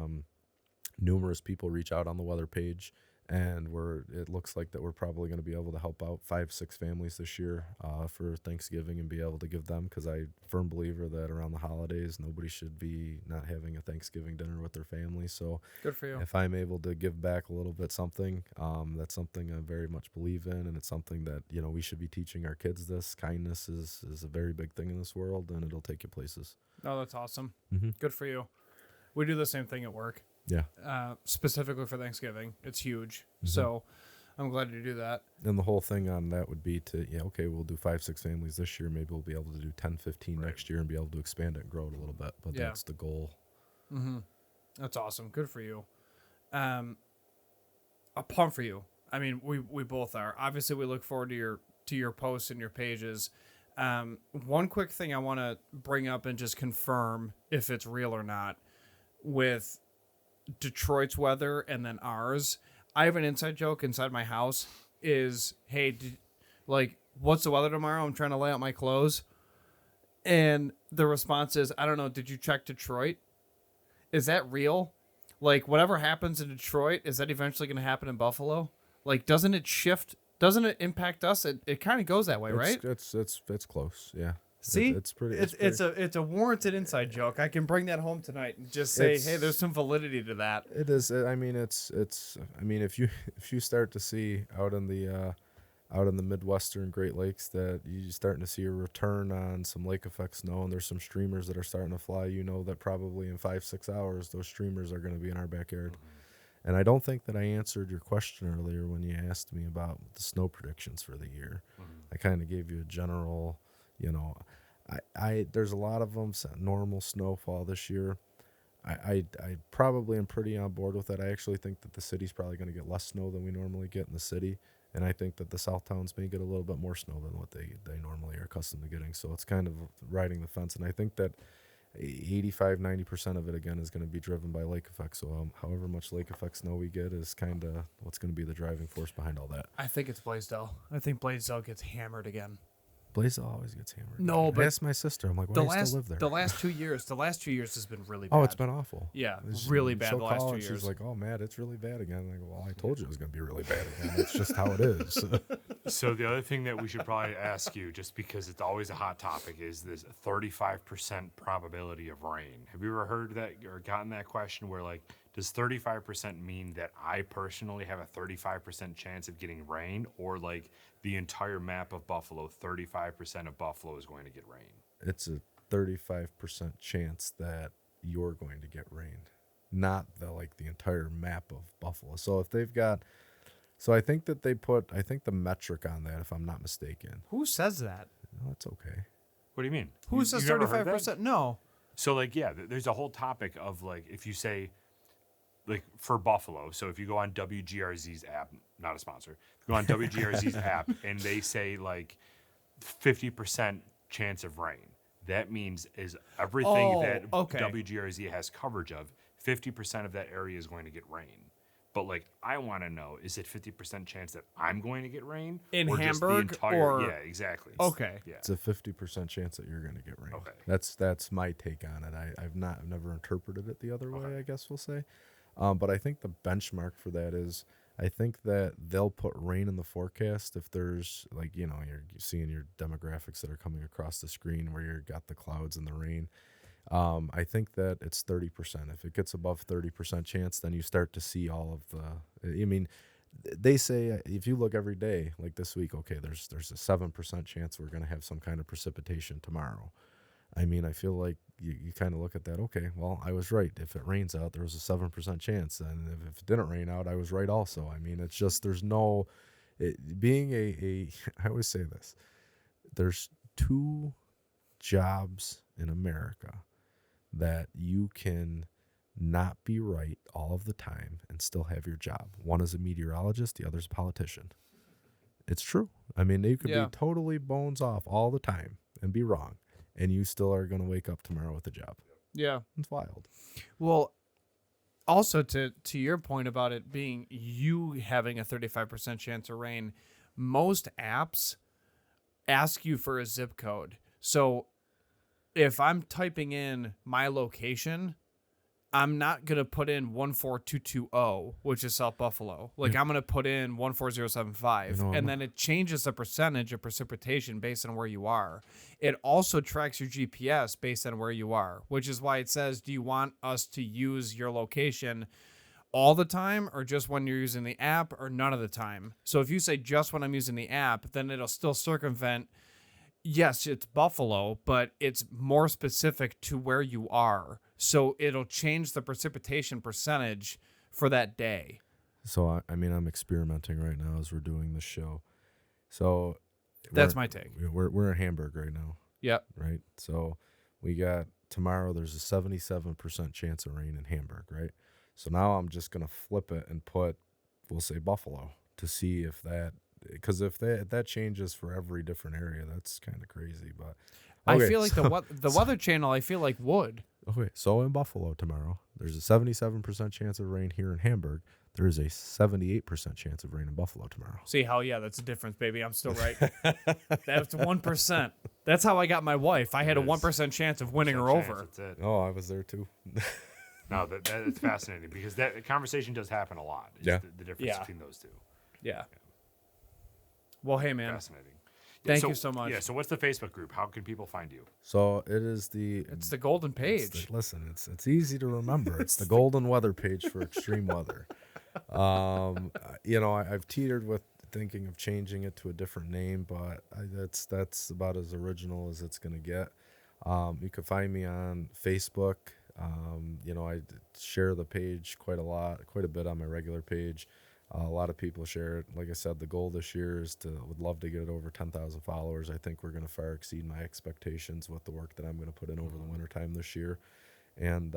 numerous people reach out on the weather page, and it looks like that we're probably going to be able to help out 5-6 families this year for Thanksgiving, and be able to give them, because I'm a firm believer that around the holidays, nobody should be not having a Thanksgiving dinner with their family. So good for you. If I'm able to give back a little bit something, that's something I very much believe in, and it's something that, you know, we should be teaching our kids. This kindness is a very big thing in this world, and it'll take you places. Oh, that's awesome. Mm-hmm. Good for you. We do the same thing at work. Yeah. Specifically for Thanksgiving. It's huge. Mm-hmm. So I'm glad to do that. And the whole thing on that would be to, okay, we'll do 5-6 families this year. Maybe we'll be able to do 10-15 next year and be able to expand it and grow it a little bit. But that's the goal. Mm-hmm. That's awesome. Good for you. A pump for you. I mean, we both are. Obviously, we look forward to your posts and your pages. One quick thing I want to bring up and just confirm if it's real or not with Detroit's weather and then ours. I have an inside joke inside my house is, hey, what's the weather tomorrow? I'm trying to lay out my clothes. And the response is, I don't know. Did you check Detroit? Is that real? Like, whatever happens in Detroit, is that eventually going to happen in Buffalo? Like, doesn't it shift? Doesn't it impact us? It kind of goes that way, right? It's close. Yeah. See, it's pretty. It's a warranted inside joke. I can bring that home tonight and just say, hey, there's some validity to that. It is. I mean, it's. I mean, if you start to see out in the out in the Midwestern Great Lakes that you're starting to see a return on some lake effect snow, and there's some streamers that are starting to fly. You know that probably in 5-6 hours, those streamers are going to be in our backyard. And I don't think that I answered your question earlier when you asked me about the snow predictions for the year. I kind of gave you a general, I there's a lot of them, normal snowfall this year. I probably am pretty on board with that. I actually think that the city's probably going to get less snow than we normally get in the city. And I think that the Southtowns may get a little bit more snow than what they normally are accustomed to getting. So it's kind of riding the fence. And I think that 85-90% of it, again, is going to be driven by lake effect. So however much lake effect snow we get is kind of what's going to be the driving force behind all that. I think it's Blaisdell. I think Blaisdell gets hammered again. Blaisdell always gets hammered. No, but I asked my sister. I'm like, why do you still live there? The last 2 years has been really bad. Oh, it's been awful. Yeah, really bad She'll the last call 2 and years. She's like, oh, Matt, it's really bad again. I go, well, I told you it was going to be really bad again. It's just how it is. So the other thing that we should probably ask you, just because it's always a hot topic, is this 35% probability of rain. Have you ever heard that or gotten that question where, like, does 35% mean that I personally have a 35% chance of getting rain, or like the entire map of Buffalo, 35% of Buffalo is going to get rain? It's a 35% chance that you're going to get rain, not the entire map of Buffalo. So if they've got, so I think that they put, I think the metric on that, if I'm not mistaken. Who says that? No, that's okay. What do you mean? Who says you never heard that? 35%? No. So, like, yeah, there's a whole topic of, like, if you say, like, for Buffalo, so if you go on WGRZ's app, not a sponsor, if you go on WGRZ's app and they say, like, 50% chance of rain, that means is everything that WGRZ has coverage of, 50% of that area is going to get rain. But, like, I want to know, is it 50% chance that I'm going to get rain? In or Hamburg? Just the entire, or... Yeah, exactly. Okay. Yeah. It's a 50% chance that you're going to get rain. Okay. That's my take on it. I've never interpreted it the other way, I guess we'll say. But I think the benchmark for that is, I think that they'll put rain in the forecast if there's, like, you're seeing your demographics that are coming across the screen where you've got the clouds and the rain. I think that it's 30%. If it gets above 30% chance, then you start to see all of the, they say if you look every day, like this week, okay, there's a 7% chance we're going to have some kind of precipitation tomorrow. I feel like you kind of look at that, okay, well, I was right. If it rains out, there was a 7% chance. And if it didn't rain out, I was right also. It's just, there's no, being I always say this, there's 2 jobs in America that you can not be right all of the time and still have your job. One is a meteorologist, the other's a politician. It's true. You could be totally bones off all the time and be wrong, and you still are going to wake up tomorrow with a job. Yeah. It's wild. Well, also to your point about it being you having a 35% chance of rain, most apps ask you for a zip code. So if I'm typing in my location, I'm not going to put in 14220, which is South Buffalo. Like, I'm going to put in 14075, and then it changes the percentage of precipitation based on where you are. It also tracks your GPS based on where you are, which is why it says, do you want us to use your location all the time, or just when you're using the app, or none of the time? So if you say just when I'm using the app, then it'll still circumvent, yes, it's Buffalo, but it's more specific to where you are. So it'll change the precipitation percentage for that day. So, I'm experimenting right now as we're doing this show. So that's my take. We're in Hamburg right now. Yep. Right? So we got tomorrow, there's a 77% chance of rain in Hamburg, right? So now I'm just going to flip it and put, we'll say Buffalo, to see if that, because if that changes for every different area, that's kind of crazy. But okay, I feel like the Weather Channel, I feel like would. Okay, so in Buffalo tomorrow, there's a 77% chance of rain here in Hamburg. There is a 78% chance of rain in Buffalo tomorrow. See, hell yeah, that's a difference, baby. I'm still right. That's 1%. That's how I got my wife. I had a 1% chance of winning her over. That's it. Oh, I was there too. No, it's fascinating because that conversation does happen a lot. Yeah. The difference between those two. Yeah. Well, hey, man. Fascinating. Thank you so much. Yeah, so what's the Facebook group? How can people find you? So it is It's the golden page. It's easy to remember. It's the golden weather page for extreme weather. I've teetered with thinking of changing it to a different name, but that's about as original as it's gonna get. You can find me on Facebook. I share the page quite a bit on my regular page. A lot of people share it. Like I said, the goal this year is would love to get it over 10,000 followers. I think we're going to far exceed my expectations with the work that I'm going to put in over the wintertime this year. And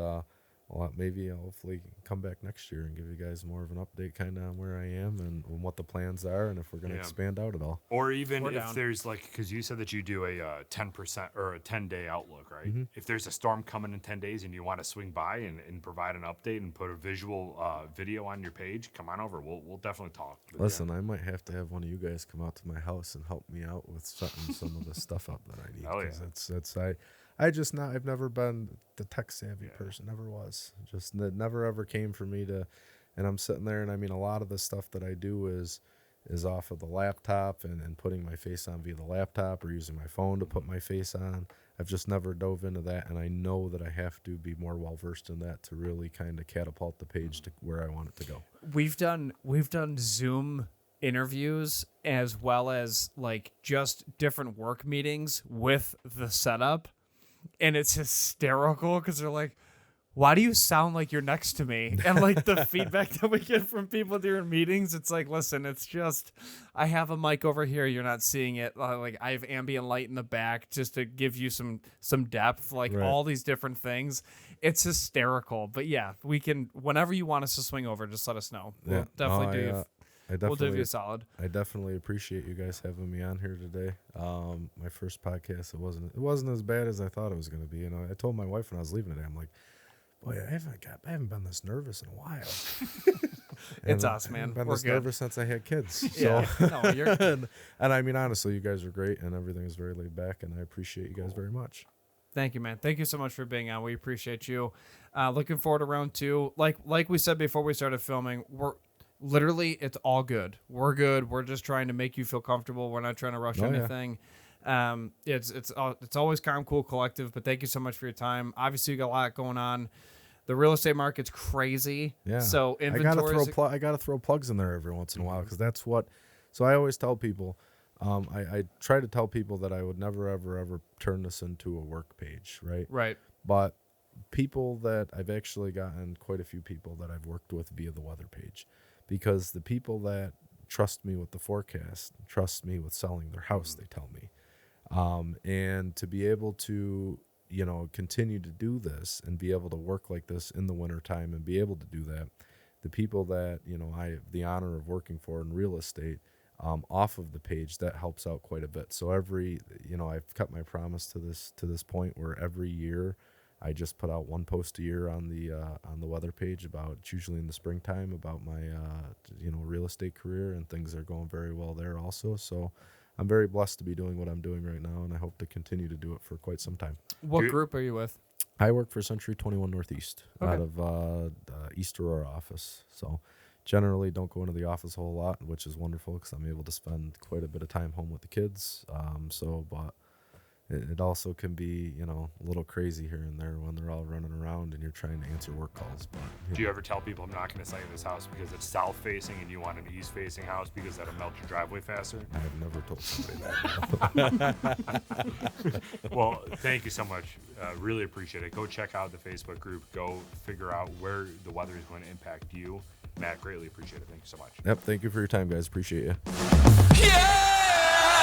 maybe I'll hopefully come back next year and give you guys more of an update kind of on where I am and what the plans are and if we're going to expand out at all. Or even if there's because you said that you do a 10% or a 10-day outlook, right? Mm-hmm. If there's a storm coming in 10 days and you want to swing by and provide an update and put a visual video on your page, come on over. We'll definitely talk. Listen, I might have to have one of you guys come out to my house and help me out with setting some of the stuff up that I need. Oh, yeah. I've never been the tech savvy person, never was. Just it never ever came for me to, and I'm sitting there and I mean, a lot of the stuff that I do is off of the laptop and putting my face on via the laptop or using my phone to put my face on. I've just never dove into that. And I know that I have to be more well-versed in that to really kind of catapult the page to where I want it to go. We've done Zoom interviews as well as just different work meetings with the setup. And it's hysterical because they're like, why do you sound like you're next to me? And the feedback that we get from people during meetings, it's like, listen, it's just, I have a mic over here. You're not seeing it. I have ambient light in the back just to give you some depth, right. All these different things. It's hysterical. But yeah, we can, whenever you want us to swing over, just let us know. We'll definitely do you. We'll do you a solid. I definitely appreciate you guys having me on here today. My first podcast, it wasn't as bad as I thought it was going to be. I told my wife when I was leaving today, I'm like, boy, I haven't been this nervous in a while. It's us, man. I've been this nervous since I had kids. Yeah. So. No, you're and I mean, honestly, you guys are great, and everything is very laid back, and I appreciate you guys very much. Thank you, man. Thank you so much for being on. We appreciate you. Looking forward to round 2. Like we said before we started filming, literally, it's all good. We're good. We're just trying to make you feel comfortable. We're not trying to rush anything. Yeah. It's always calm, cool, collective. But thank you so much for your time. Obviously, you got a lot going on. The real estate market's crazy. Yeah. So inventory. I gotta throw plugs in there every once in a while because that's what. So I always tell people. I try to tell people that I would never ever turn this into a work page, right? Right. But people that I've actually gotten quite a few people that I've worked with via the weather page. Because the people that trust me with the forecast, trust me with selling their house, they tell me. And to be able to, continue to do this and be able to work like this in the wintertime and be able to do that, the people that, I have the honor of working for in real estate, off of the page, that helps out quite a bit. So I've kept my promise to this point where every year I just put out one post a year on the weather page it's usually in the springtime about my real estate career, and things are going very well there also. So I'm very blessed to be doing what I'm doing right now, and I hope to continue to do it for quite some time. What group are you with? I work for Century 21 Northeast out of East Aurora office. So generally don't go into the office a whole lot, which is wonderful because I'm able to spend quite a bit of time home with the kids. But it also can be, a little crazy here and there when they're all running around and you're trying to answer work calls. But do you ever tell people I'm not going to sell you this house because it's south facing and you want an east facing house because that'll melt your driveway faster? I have never told somebody that. Well, thank you so much. Really appreciate it. Go check out the Facebook group. Go figure out where the weather is going to impact you. Matt, greatly appreciate it. Thank you so much. Yep. Thank you for your time, guys. Appreciate you. Yeah!